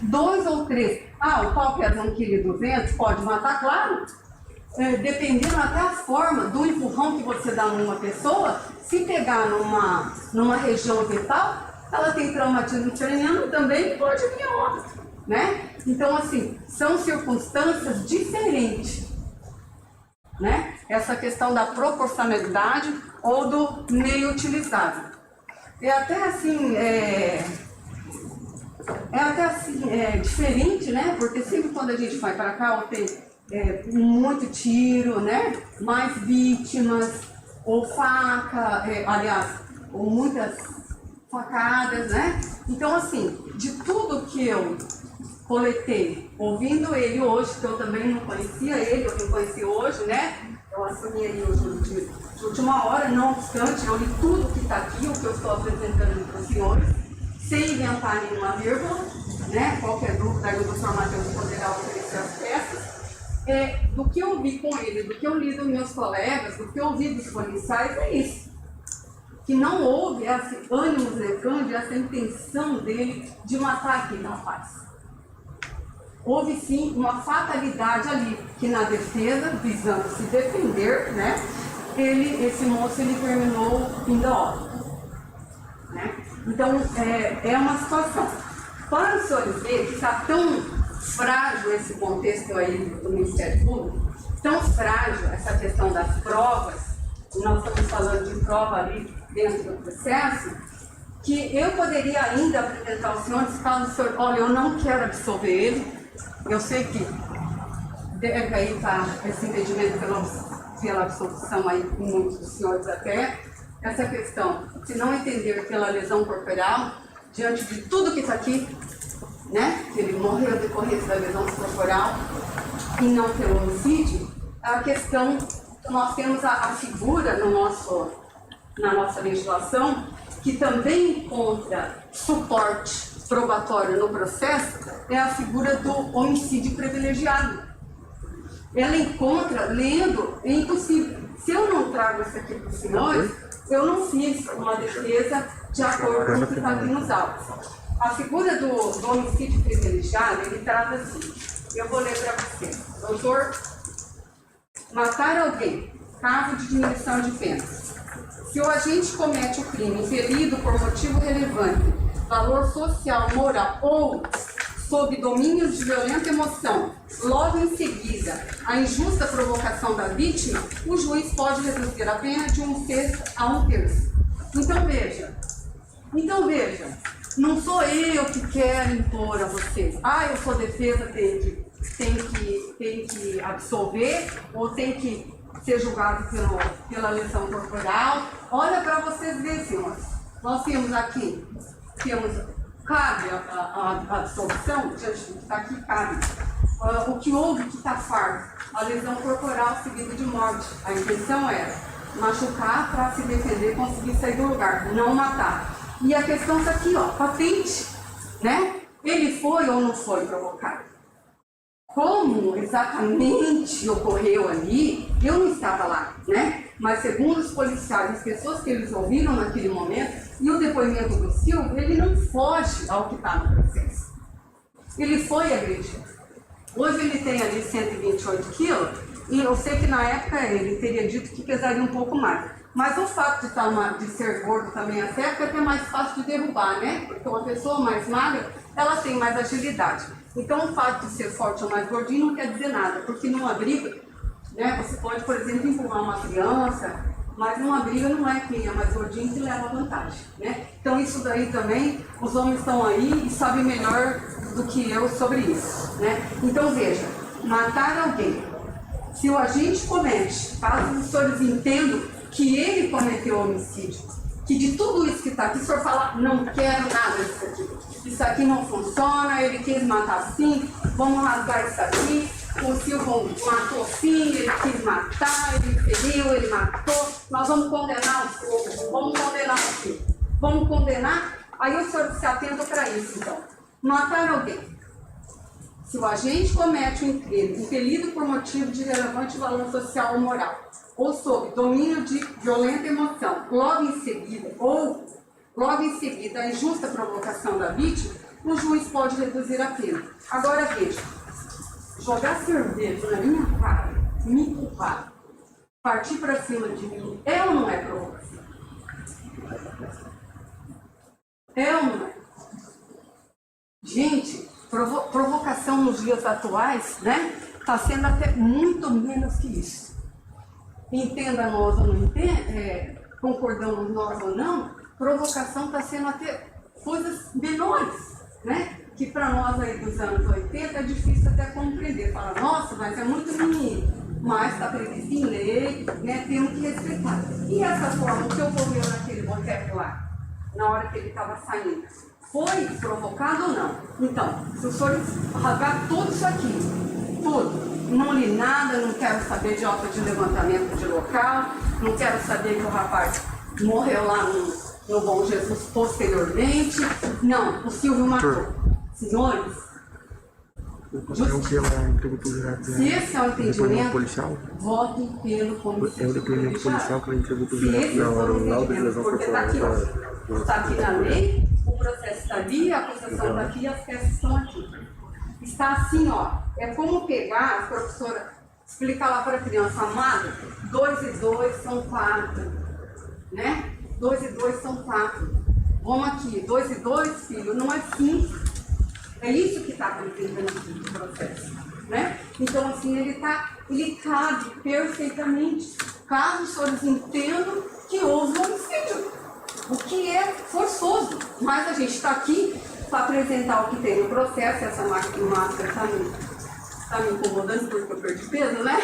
2 ou 3. O pau pesa 1,2 kg, pode matar, claro. Dependendo até a forma do empurrão que você dá numa pessoa, se pegar numa região vital, ela tem traumatismo craniano, também pode vir a óbito, né? Então, assim, são circunstâncias diferentes, né? Essa questão da proporcionalidade ou do meio utilizado. Até assim, diferente, né? Porque sempre quando a gente vai para cá, ou tem muito tiro, né? Mais vítimas, ou faca, ou muitas facadas, né? Então, assim, de tudo que eu coletei, ouvindo ele hoje, que eu também não conhecia ele, eu não conheci hoje, né? Eu assumi aí o júri de última hora, não obstante, eu li tudo que está aqui, o que eu estou apresentando para os senhores, sem inventar nenhuma vírgula, né? Qualquer dúvida, aí o doutor Matheus poderá oferecer as peças. Do que eu vi com ele, do que eu li dos meus colegas, do que eu vi dos policiais, é isso. Que não houve esse ânimo zecante, essa intenção dele de matar aquele rapaz. Houve sim uma fatalidade ali, que na defesa, visando se defender, né, esse moço ele terminou indo a óbito. Né? Então, é uma situação. Para os senhores verem que está tão frágil esse contexto aí do Ministério Público, tão frágil essa questão das provas, nós estamos falando de prova ali dentro do processo, que eu poderia ainda apresentar aos senhores, caso o senhor, olha, eu não quero absolver ele, eu sei que deve aí estar esse entendimento pela absolvição aí com muitos dos senhores até, essa questão, se não entender pela lesão corporal, diante de tudo que está aqui, né, que ele morreu decorrente da lesão corporal e não pelo homicídio, a questão, nós temos a figura na nossa legislação, que também encontra suporte probatório no processo, é a figura do homicídio privilegiado. Ela encontra, lendo, é impossível. Se eu não trago isso aqui para os senhores, eu não fiz uma defesa de acordo com o que está aqui nos autos. A figura do homicídio privilegiado, ele trata assim, eu vou ler para vocês. Doutor, matar alguém, caso de diminuição de penas. Se o agente comete o crime impelido por motivo relevante, valor social, moral ou sob domínio de violenta emoção, logo em seguida, a injusta provocação da vítima, o juiz pode reduzir a pena de 1/6 a 1/3. Então veja, não sou eu que quero impor a vocês. Eu sou defesa, tem que absolver ou tem que ser julgado pela lesão corporal. Olha para vocês verem, senhores. Nós temos aqui, cabe a absolvição, diante do que está aqui, cabe. O que houve que está fardo? A lesão corporal seguida de morte. A intenção era machucar para se defender, conseguir sair do lugar, não matar. E a questão está aqui, ó, patente, né? Ele foi ou não foi provocado? Como exatamente ocorreu ali, eu não estava lá, né? Mas segundo os policiais, as pessoas que eles ouviram naquele momento, e o depoimento do Silvio, ele não foge ao que está no processo. Ele foi agredido. Hoje ele tem ali 128 quilos, e eu sei que na época ele teria dito que pesaria um pouco mais. Mas o fato de ser gordo também até é até mais fácil de derrubar, né? Porque uma pessoa mais magra, ela tem mais agilidade. Então o fato de ser forte ou mais gordinho não quer dizer nada, porque numa briga, né, você pode, por exemplo, empurrar uma criança, mas numa briga não é quem é mais gordinho que leva vantagem, né? Então isso daí também, os homens estão aí e sabem melhor do que eu sobre isso, né? Então veja, matar alguém, se o agente comete, caso os senhores entendam que ele cometeu homicídio, que de tudo isso que está aqui, o senhor fala, não quero nada disso aqui, isso aqui não funciona, ele quis matar assim, vamos rasgar isso aqui, o Silvio matou sim, ele quis matar, ele feriu, ele matou, nós vamos condenar o Silvio, vamos condenar o Silvio, vamos condenar, aí o senhor se atenta para isso, então. Matar alguém. Se o agente comete um crime impelido por motivo de relevante valor social ou moral, ou sob domínio de violenta emoção, logo em seguida a injusta provocação da vítima, o juiz pode reduzir a pena. Agora veja, jogar cerveja na minha cara, me culpar, partir para cima de mim, é ou não é provocação? É ou não é? Gente, provocação nos dias atuais, né, está sendo até muito menos que isso. Entenda nós ou não entenda, concordamos nós ou não, provocação está sendo até coisas menores, né? Que para nós aí dos anos 80 é difícil até compreender. Fala, nossa, mas é muito menino, mas está previsto em lei, né? Temos que respeitar. E essa forma, o que ocorreu naquele boteco lá, na hora que ele estava saindo, foi provocado ou não? Então, se o senhor rasgar tudo isso aqui, tudo, não li nada, não quero saber de ata de levantamento de local, não quero saber que o rapaz morreu lá no Bom Jesus posteriormente. Não, o Silvio matou. Senhores, se esse é o entendimento, votem pelo homicídio. É o depoimento policial que ela entregou para o Se jurado. esse for o entendimento, porque está aqui, ó. Está aqui na lei, o processo está ali, a acusação está aqui e as peças estão aqui. Está assim, ó. É como pegar, a professora explicar lá para a criança, amada, 2 e 2 são 4. Né? 2 e 2 são 4. Vamos aqui, 2 e 2, filho, não é 5. É isso que está apresentando aqui no processo, né? Então, assim, ele cabe perfeitamente, caso os senhores entendam que houve um homicídio, o que é forçoso. Mas a gente está aqui para apresentar o que tem no processo. Essa máscara está me incomodando porque eu perdi peso, né?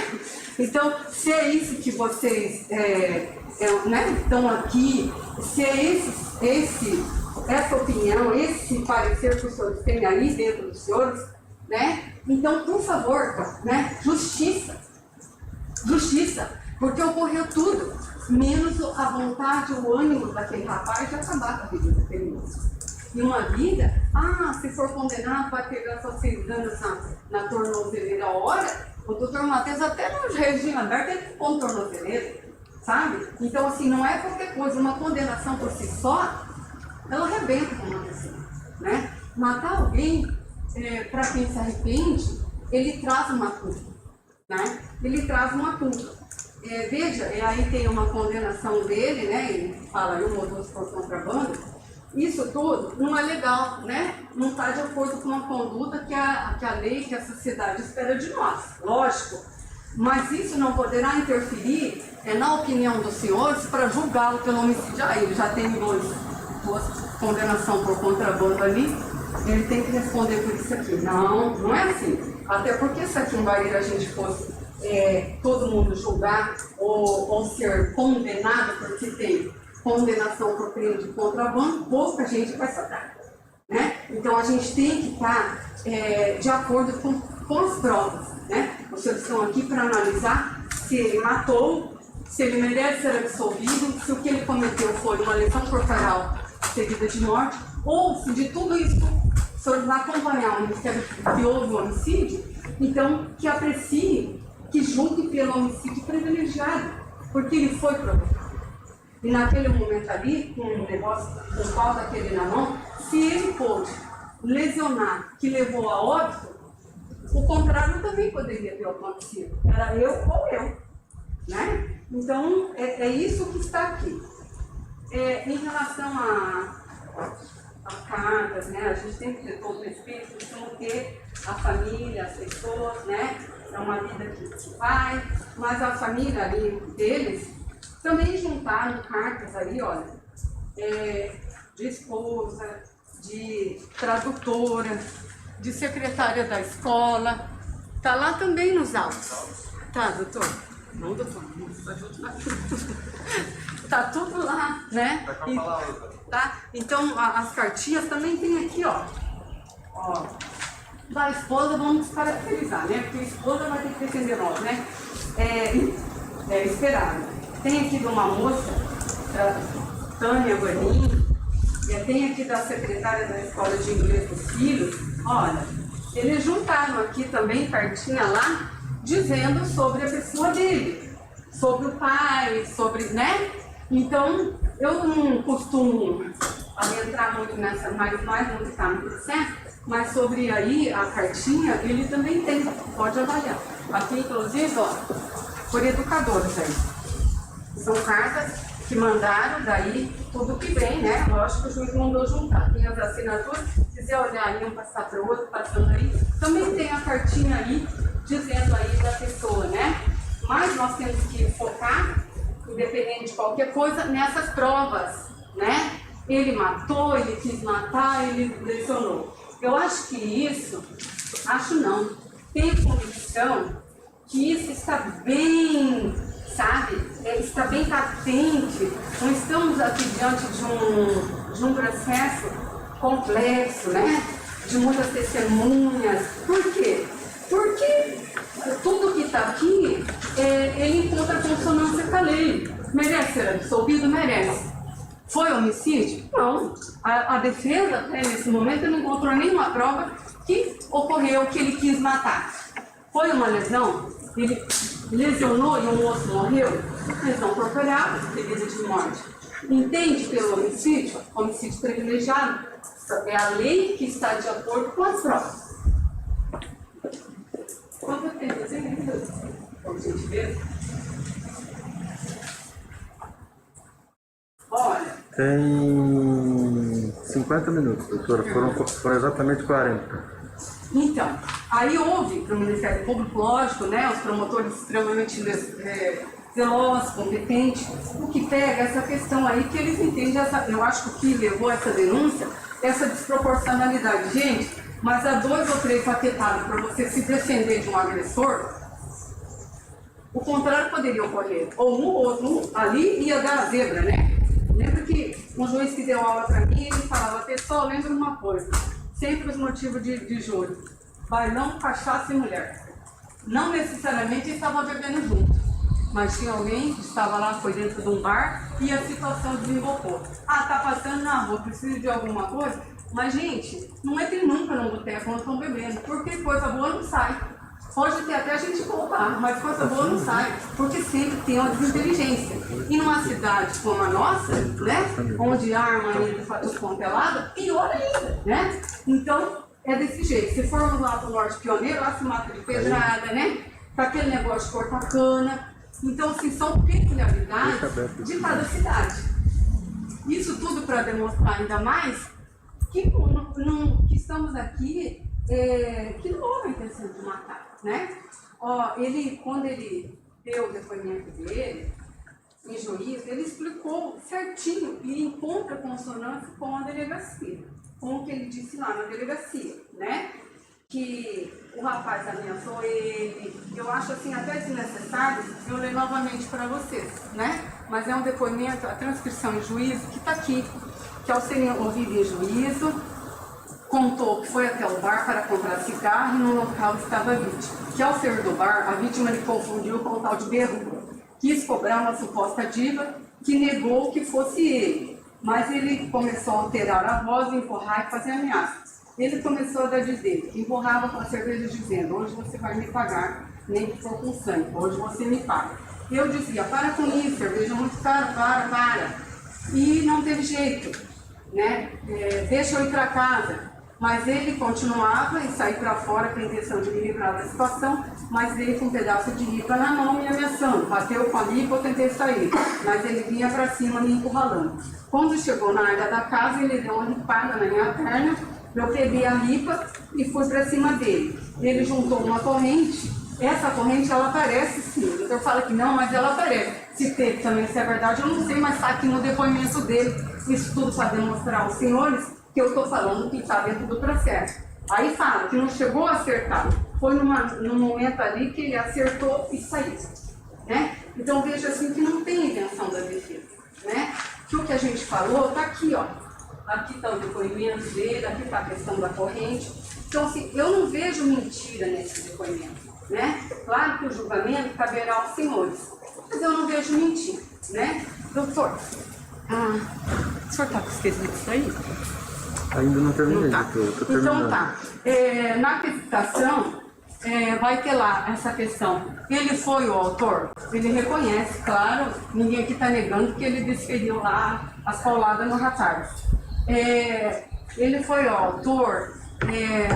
Então, se é isso que vocês né, estão aqui, se é essa opinião, esse parecer que os senhores têm aí dentro dos senhores, né? Então, por favor, né? Justiça, porque ocorreu tudo, menos a vontade, o ânimo daquele rapaz de acabar com a vida daquele moço. E uma vida, se for condenado, vai pegar só 6 anos na tornozeleira a hora, o doutor Matheus até no regime aberto ele põe tornozeleira, sabe? Então, assim, não é qualquer coisa, uma condenação por si só, ela arrebenta com uma pessoa, né? Matar alguém, para quem se arrepende, ele traz uma culpa, né? Ele traz uma culpa. Veja, aí tem uma condenação dele, né? Ele fala aí, o motor por contrabando. Isso tudo não é legal, né? Não está de acordo com a conduta que a lei, que a sociedade espera de nós, lógico. Mas isso não poderá interferir, na opinião dos senhores, para julgá-lo pelo homicídio. Ele já tem duas condenação por contrabando ali, ele tem que responder por isso aqui. Não é assim. Até porque se aqui em Bahia a gente fosse todo mundo julgar ou ser condenado porque tem condenação por crime de contrabando, pouca gente vai saber, né? Então a gente tem que estar de acordo com as provas, né? Os senhores estão aqui para analisar se ele matou, se ele merece ser absolvido, se o que ele cometeu foi uma lesão corporal seguida de morte, ou se de tudo isso os senhores vão acompanhar o Ministério que houve o homicídio, então que aprecie, que julgue pelo homicídio privilegiado, porque ele foi provocado. E naquele momento ali, com um negócio, com o pau daquele na mão, se ele pôde lesionar, que levou a óbito, o contrário também poderia ter acontecido. Era eu ou eu, né? Então, é isso que está aqui. Em relação a cartas, né? A gente tem que ter todo o respeito, precisamos ter a família, as pessoas, né? É uma vida que vai, mas a família ali deles também juntaram cartas aí, olha, de esposa, de tradutora, de secretária da escola. Tá lá também nos autos. Tá, doutor? Não, doutor, não se ajuda. Tá tudo lá, né? Tá? Então, as cartinhas também tem aqui, ó. Da esposa, vamos descaracterizar, né? Porque a esposa vai ter que defender nós, né? Esperado. Tem aqui de uma moça, Tânia Guanin, tem aqui da secretária da escola de inglês dos filhos. Olha, eles juntaram aqui também cartinha lá, dizendo sobre a pessoa dele, sobre o pai, sobre, né? Então, eu não costumo entrar muito nessa, mais não está no processo, mas sobre aí a cartinha, ele também tem, pode avaliar. Aqui, inclusive, ó, por educadores aí. São cartas que mandaram daí tudo que vem, né? Lógico que o juiz mandou juntar. Tem as assinaturas, se quiser olhar aí, um passar para o outro, passando aí. Também tem a cartinha aí, dizendo aí da pessoa, né? Mas nós temos que focar, independente de qualquer coisa, nessas provas, né? Ele matou, ele quis matar, ele lesionou. Eu acho que isso, acho não, tenho convicção que isso está bem, sabe, está bem patente. Não estamos aqui diante de um processo complexo, né? De muitas testemunhas. Por quê? Porque tudo está aqui, ele encontra consonância com a lei. Merece ser absolvido? Merece. Foi homicídio? Não. A defesa, até nesse momento, não encontrou nenhuma prova que ocorreu, que ele quis matar. Foi uma lesão? Ele lesionou e o moço morreu? Lesão corporal, pedido de morte. Entende pelo homicídio privilegiado? É a lei que está de acordo com as provas. Quanto tempo tem? Por gentileza. Olha. Tem 50 minutos, doutora. Foram exatamente 40. Então, aí houve para o Ministério Público, lógico, né, os promotores extremamente zelosos, competentes, o que pega essa questão aí que eles entendem, eu acho que o que levou essa denúncia, essa desproporcionalidade. Gente, mas há 2 ou 3 afetados para você se defender de um agressor, o contrário poderia ocorrer. Ou um ou outro, ali ia dar a zebra, né? Lembro que um juiz que deu aula para mim, ele falava, pessoal, lembra uma coisa, sempre os motivos de júri, bailão, cachaça e mulher. Não necessariamente estavam bebendo juntos, mas tinha alguém que estava lá, foi dentro de um bar e a situação desembocou. Ah, tá passando na rua, preciso de alguma coisa? Mas, gente, não entre nunca no boteco quando estão bebendo, porque coisa boa não sai. Pode ter até a gente voltar, mas coisa boa não sai, porque sempre tem uma desinteligência. E numa cidade como a nossa, né, onde a arma ainda faz pelada, pior ainda, né? Então, é desse jeito. Se formos lá para o Norte Pioneiro, lá se mata de pedrada, né? Para aquele negócio de cortar cana. Então, assim, são peculiaridades de cada cidade. Isso tudo para demonstrar ainda mais que estamos aqui, que não houve a intenção de matar, né? Ó, quando ele deu o depoimento dele, em juízo, ele explicou certinho e encontra consonância com a delegacia, com o que ele disse lá na delegacia, né? Que o rapaz ameaçou ele. Eu acho assim até desnecessário eu ler novamente para vocês, né? Mas é um depoimento, a transcrição em juízo que está aqui, que ao ser ouvido em juízo, contou que foi até o bar para comprar cigarro e no local estava a vítima. Que ao sair do bar, a vítima lhe confundiu com o tal de Berrugo. Quis cobrar uma suposta diva que negou que fosse ele, mas ele começou a alterar a voz, empurrar e fazer ameaças. Ele começou a dar dizer, empurrava com a cerveja dizendo, hoje você vai me pagar, nem que for com sangue, hoje você me paga. Eu dizia, para com isso, cerveja muito cara, para. E não teve jeito, né? Deixa eu ir para casa. Mas ele continuava e sair para fora com a intenção de me livrar da situação, mas veio com um pedaço de ripa na mão me ameaçando. Bateu com a ripa, eu tentei sair, mas ele vinha para cima me encurralando. Quando chegou na área da casa, ele deu uma ripada na minha perna, eu peguei a ripa e fui para cima dele. Ele juntou uma corrente, essa corrente ela aparece sim, o doutor fala que não, mas ela aparece. Se teve também, se é verdade, eu não sei, mas está aqui no depoimento dele, isso tudo para demonstrar aos senhores que eu estou falando que está dentro do processo. Aí fala que não chegou a acertar, foi num momento ali que ele acertou e saiu, né? Então veja assim que não tem intenção da defesa, né? Que o que a gente falou está aqui, ó. Aqui está o depoimento dele, aqui está a questão da corrente. Então assim, eu não vejo mentira nesse depoimento, né? Claro que o julgamento caberá aos senhores, mas eu não vejo mentira, né? Doutor, o senhor está com esquecido disso aí? Ainda não terminei, Tá. tô terminando. Então tá. Na questão, vai ter lá essa questão. Ele foi o autor? Ele reconhece, claro, ninguém aqui está negando que ele desferiu lá as pauladas no rapaz. Ele foi o autor?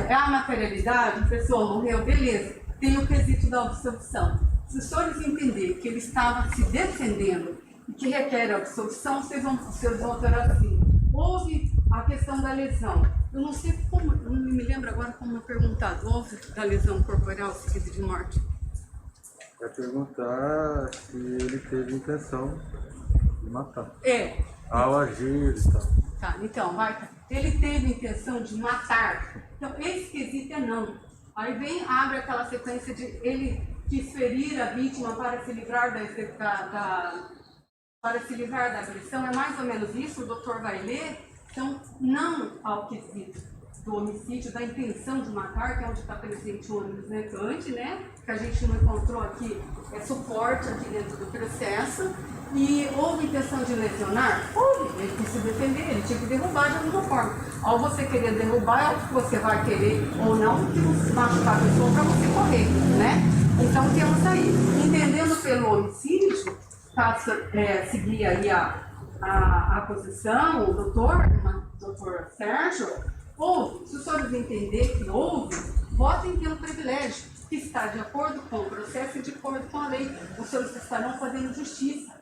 A materialidade, a pessoa morreu, beleza. Tem o quesito da absolvição. Se os senhores entenderem que ele estava se defendendo e que requer a absolvição, vocês vão ter assim. Houve a questão da lesão. Eu não sei como, não me lembro agora como perguntado. Houve da lesão corporal seguida de morte? Vai perguntar se ele teve intenção de matar. Ao agir e tal. Tá, então, vai. Ele teve intenção de matar. Então, esse quesito é não. Aí abre aquela sequência de ele quis ferir a vítima para se livrar para se livrar da agressão. É mais ou menos isso, o doutor vai ler. Então, não ao quesito do homicídio, da intenção de matar, que é onde está presente o ônibus netante, né? Que a gente não encontrou aqui suporte aqui dentro do processo. E houve intenção de lesionar? Houve, ele quis se defender, ele tinha que derrubar de alguma forma. Ao você querer derrubar, é o que você vai querer ou não que machucar a pessoa para você correr, né? Então temos aí, entendendo pelo homicídio, caso seguir aí a posição, o doutor Sérgio, houve, se os senhores entenderem que houve, votem pelo privilégio, que está de acordo com o processo e de acordo com a lei. Os senhores estarão fazendo justiça,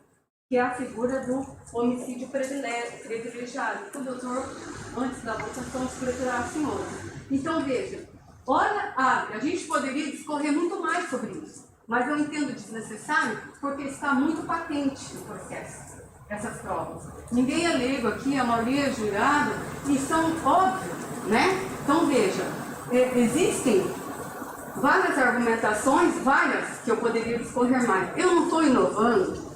que é a figura do homicídio privilegiado, que o doutor, antes da votação, escreverá a senhora. Então, veja, olha, a gente poderia discorrer muito mais sobre isso, mas eu entendo desnecessário porque está muito patente no processo, essas provas. Ninguém é leigo aqui, a maioria é jurado, e são óbvios, né? Então, veja, existem várias argumentações, que eu poderia discorrer mais. Eu não estou inovando,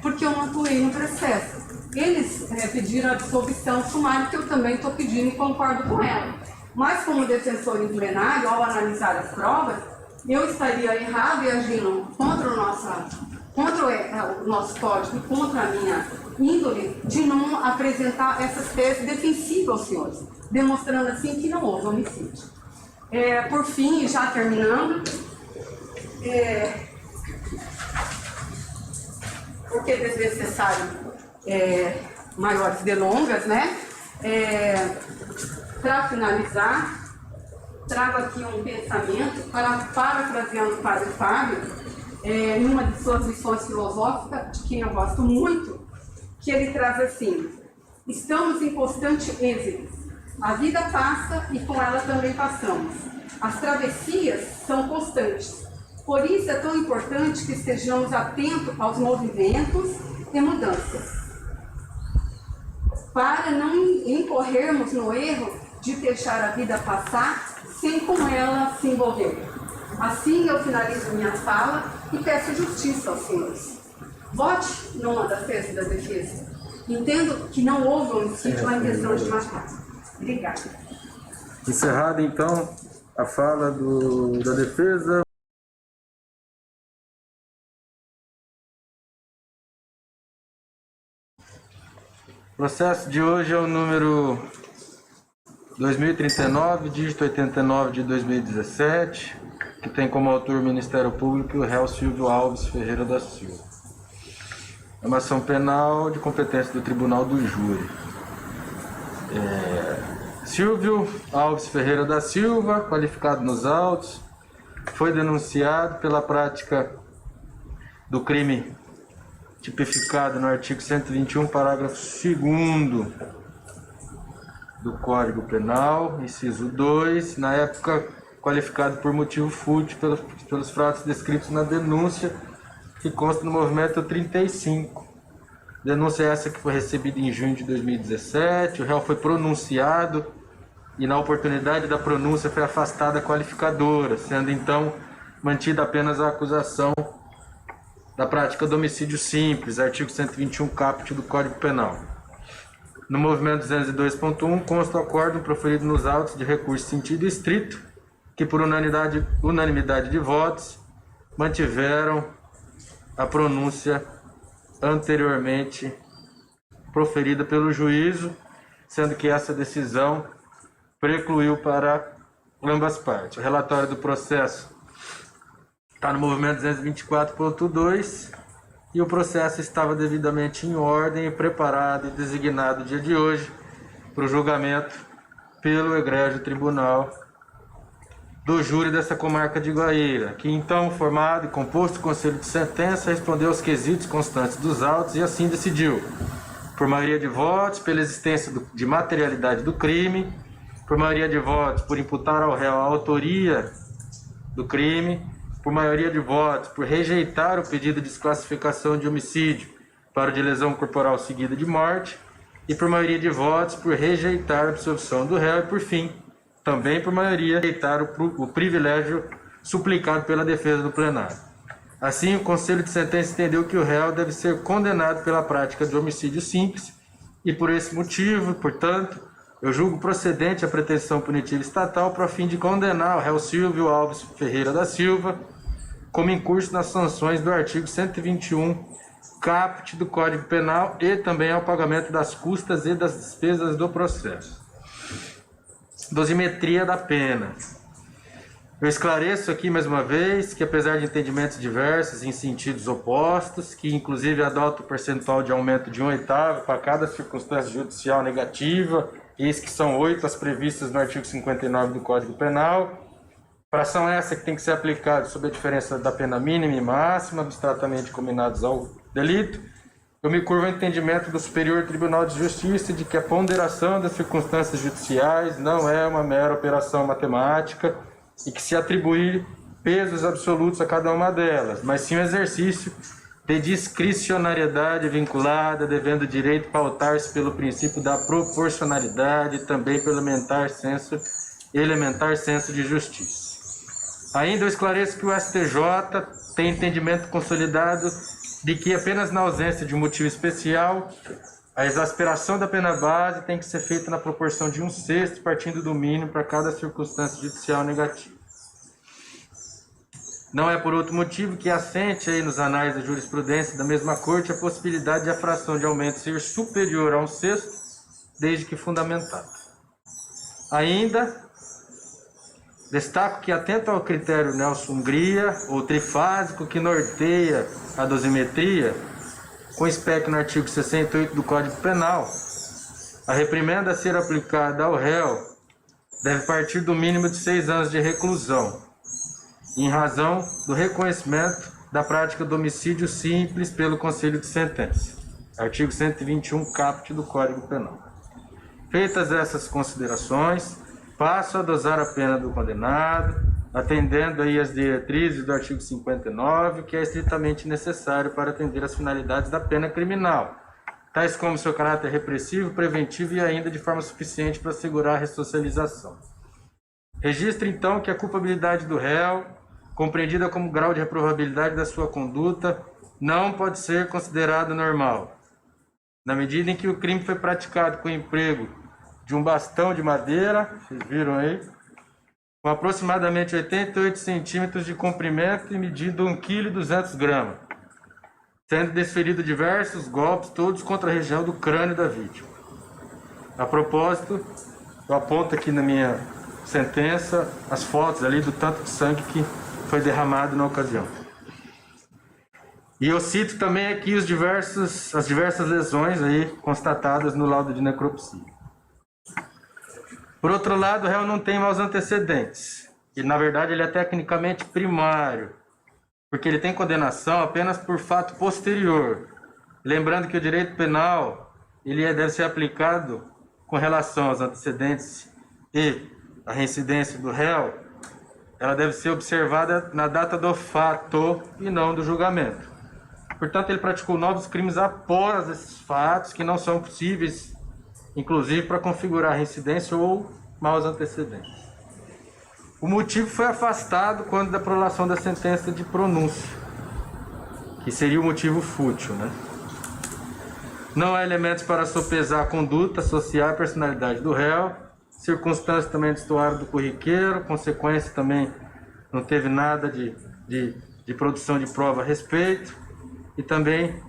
porque eu não atuei no processo. Eles pediram absolvição sumária, que eu também estou pedindo e concordo com ela. Mas, como defensor em plenário, ao analisar as provas, eu estaria errado e agindo contra o nosso código e contra a minha índole de não apresentar essas teses defensivas aos senhores, demonstrando assim que não houve homicídio. Por fim, já terminando, porque é desnecessário maiores delongas, né? Para finalizar, trago aqui um pensamento, parafraseando o padre Fábio, em uma de suas lições filosóficas, de quem eu gosto muito, que ele traz assim: estamos em constante êxito, a vida passa e com ela também passamos. As travessias são constantes, por isso é tão importante que estejamos atentos aos movimentos e mudanças, para não incorrermos no erro de deixar a vida passar sem com ela se envolver. Assim eu finalizo minha fala e peço justiça aos senhores. Vote numa das teses da defesa. Entendo que não houve homicídio, a intenção de matar. Obrigada. Encerrada, então, a fala da defesa. O processo de hoje é o número 2039, dígito 89 de 2017, que tem como autor o Ministério Público e o réu Silvio Alves Ferreira da Silva. É uma ação penal de competência do Tribunal do Júri. Silvio Alves Ferreira da Silva, qualificado nos autos, foi denunciado pela prática do crime tipificado no artigo 121, parágrafo 2º do Código Penal, inciso 2, na época qualificado por motivo fútil pelos fatos descritos na denúncia que consta no movimento 35. Denúncia essa que foi recebida em junho de 2017, o réu foi pronunciado e na oportunidade da pronúncia foi afastada a qualificadora, sendo então mantida apenas a acusação da prática do homicídio simples, artigo 121 caput do Código Penal. No movimento 202.1 consta o acórdão proferido nos autos de recurso sentido estrito, que por unanimidade de votos mantiveram a pronúncia anteriormente proferida pelo juízo, sendo que essa decisão precluiu para ambas partes. O relatório do processo está no movimento 224.2 e o processo estava devidamente em ordem e preparado e designado no dia de hoje para o julgamento pelo egrégio tribunal do júri dessa comarca de Guaíra, que então, formado e composto conselho de sentença, respondeu aos quesitos constantes dos autos e assim decidiu, por maioria de votos, pela existência de materialidade do crime, por maioria de votos, por imputar ao réu a autoria do crime, por maioria de votos, por rejeitar o pedido de desclassificação de homicídio para o de lesão corporal seguida de morte, e por maioria de votos, por rejeitar a absolvição do réu, e por fim, também por maioria, rejeitar o privilégio suplicado pela defesa do plenário. Assim, o Conselho de Sentença entendeu que o réu deve ser condenado pela prática de homicídio simples, e por esse motivo, portanto, eu julgo procedente a pretensão punitiva estatal para fim de condenar o réu Silvio Alves Ferreira da Silva como incurso nas sanções do artigo 121 caput do Código Penal e também ao pagamento das custas e das despesas do processo. Dosimetria da pena. Eu esclareço aqui mais uma vez que, apesar de entendimentos diversos em sentidos opostos, que inclusive adota o percentual de aumento de 1/8 para cada circunstância judicial negativa, eis que são 8 as previstas no artigo 59 do Código Penal, fração essa que tem que ser aplicada sob a diferença da pena mínima e máxima, abstratamente combinados ao delito, eu me curvo ao entendimento do Superior Tribunal de Justiça de que a ponderação das circunstâncias judiciais não é uma mera operação matemática e que se atribuir pesos absolutos a cada uma delas, mas sim um exercício de discricionariedade vinculada, devendo o direito pautar-se pelo princípio da proporcionalidade e também pelo elementar senso de justiça. Ainda eu esclareço que o STJ tem entendimento consolidado de que apenas na ausência de um motivo especial, a exasperação da pena base tem que ser feita na proporção de 1/6, partindo do mínimo para cada circunstância judicial negativa. Não é por outro motivo que assente aí nos anais da jurisprudência da mesma corte a possibilidade de a fração de aumento ser superior a 1/6, desde que fundamentada. Ainda destaco que, atento ao critério Nelson Hungria, ou trifásico que norteia a dosimetria, com espécie no artigo 68 do Código Penal, a reprimenda a ser aplicada ao réu deve partir do mínimo de 6 anos de reclusão, em razão do reconhecimento da prática do homicídio simples pelo Conselho de Sentença. Artigo 121 caput do Código Penal. Feitas essas considerações, passo a dosar a pena do condenado, atendendo aí as diretrizes do artigo 59, que é estritamente necessário para atender às finalidades da pena criminal, tais como seu caráter repressivo, preventivo e ainda de forma suficiente para assegurar a ressocialização. Registre então que a culpabilidade do réu, compreendida como grau de reprovabilidade da sua conduta, não pode ser considerado normal, na medida em que o crime foi praticado com o emprego de um bastão de madeira, vocês viram aí, com aproximadamente 88 centímetros de comprimento e medindo 1,2 kg, sendo desferido diversos golpes, todos contra a região do crânio da vítima. A propósito, eu aponto aqui na minha sentença as fotos ali do tanto de sangue que foi derramado na ocasião. E eu cito também aqui as diversas lesões aí constatadas no laudo de necropsia. Por outro lado, o réu não tem maus antecedentes. E, na verdade, ele é tecnicamente primário, porque ele tem condenação apenas por fato posterior. Lembrando que o direito penal deve ser aplicado com relação aos antecedentes e a reincidência do réu, ela deve ser observada na data do fato e não do julgamento. Portanto, ele praticou novos crimes após esses fatos, que não são possíveis, inclusive para configurar reincidência ou maus antecedentes. O motivo foi afastado quando da prolação da sentença de pronúncio, que seria o motivo fútil, né? Não há elementos para sopesar a conduta, associar a personalidade do réu, circunstâncias também do estuário do corriqueiro, consequência também não teve nada de produção de prova a respeito, e também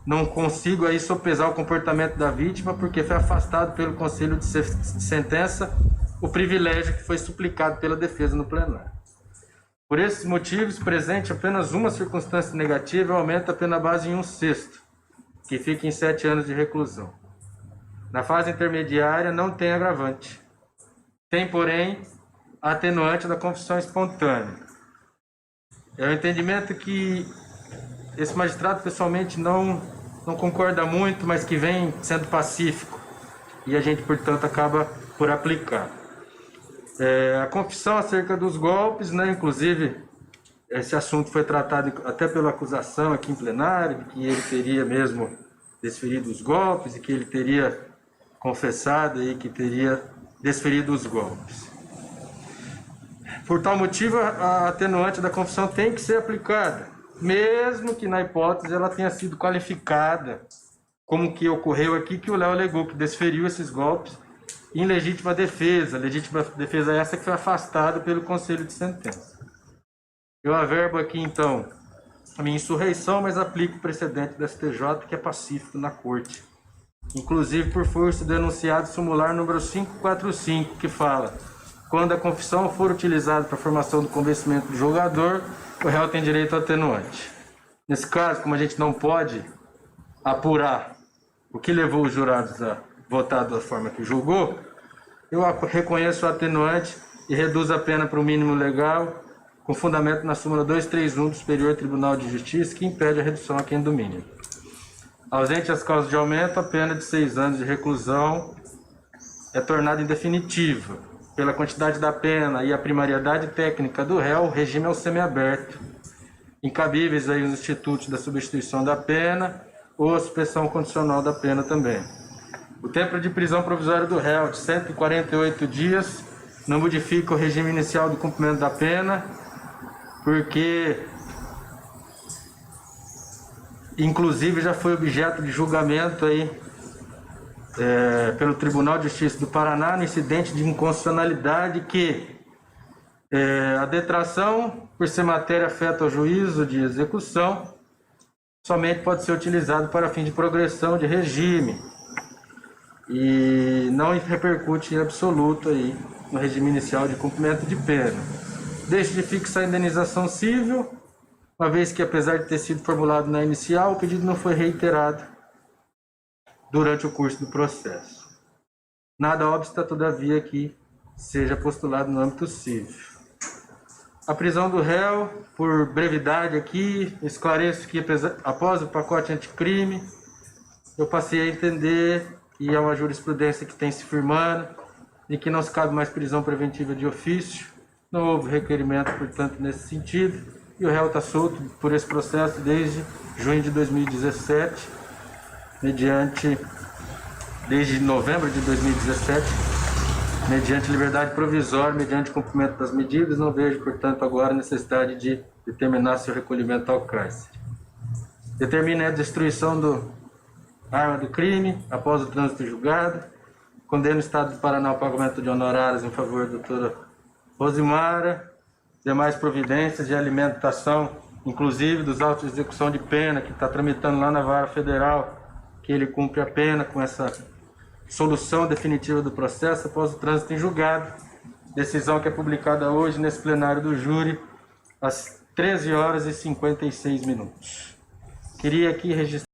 não consigo aí sopesar o comportamento da vítima, porque foi afastado pelo Conselho de Sentença o privilégio que foi suplicado pela defesa no plenário. Por esses motivos, presente apenas uma circunstância negativa, aumenta a pena base em 1/6, que fica em 7 anos de reclusão. Na fase intermediária não tem agravante. Tem, porém, a atenuante da confissão espontânea. É o entendimento que esse magistrado pessoalmente não concorda muito, mas que vem sendo pacífico, e a gente, portanto, acaba por aplicar. A confissão acerca dos golpes, né, inclusive esse assunto foi tratado até pela acusação aqui em plenário, de que ele teria mesmo desferido os golpes e que ele teria confessado e que teria desferido os golpes. Por tal motivo, a atenuante da confissão tem que ser aplicada, mesmo que na hipótese ela tenha sido qualificada, como que ocorreu aqui, que o Léo alegou que desferiu esses golpes em legítima defesa. Legítima defesa essa que foi afastada pelo Conselho de Sentença. Eu averbo aqui, então, a minha insurreição, mas aplico o precedente do STJ, que é pacífico na Corte. Inclusive por força do enunciado sumular número 545, que fala: quando a confissão for utilizada para a formação do convencimento do julgador, o réu tem direito ao atenuante. Nesse caso, como a gente não pode apurar o que levou os jurados a votar da forma que julgou, eu reconheço o atenuante e reduzo a pena para o mínimo legal, com fundamento na súmula 231 do Superior Tribunal de Justiça, que impede a redução aquém do mínimo. Ausente as causas de aumento, a pena de 6 anos de reclusão é tornada indefinitiva. Pela quantidade da pena e a primariedade técnica do réu, o regime é o semiaberto. Incabíveis aí os institutos da substituição da pena ou a suspensão condicional da pena também. O tempo de prisão provisória do réu, de 148 dias, não modifica o regime inicial do cumprimento da pena, porque inclusive já foi objeto de julgamento aí pelo Tribunal de Justiça do Paraná no incidente de inconstitucionalidade que a detração, por ser matéria afeta ao juízo de execução, somente pode ser utilizado para fim de progressão de regime e não repercute em absoluto aí no regime inicial de cumprimento de pena. Deixa de fixar a indenização civil, uma vez que, apesar de ter sido formulado na inicial, o pedido não foi reiterado durante o curso do processo. Nada obsta, todavia, que seja postulado no âmbito civil. A prisão do réu, por brevidade aqui, esclareço que, após o pacote anticrime, eu passei a entender que é uma jurisprudência que tem se firmando e que não se cabe mais prisão preventiva de ofício. Não houve requerimento, portanto, nesse sentido. E o réu está solto por esse processo desde junho de 2017, desde novembro de 2017, mediante liberdade provisória, mediante cumprimento das medidas. Não vejo, portanto, agora a necessidade de determinar seu recolhimento ao cárcere. Determina a destruição da arma do crime após o trânsito julgado. Condena o Estado do Paraná ao pagamento de honorários em favor da doutora Rosimara. Demais providências de alimentação, inclusive dos autos de execução de pena, que está tramitando lá na Vara Federal, que ele cumpre a pena com essa solução definitiva do processo após o trânsito em julgado. Decisão que é publicada hoje nesse plenário do júri, às 13h56. Queria aqui registrar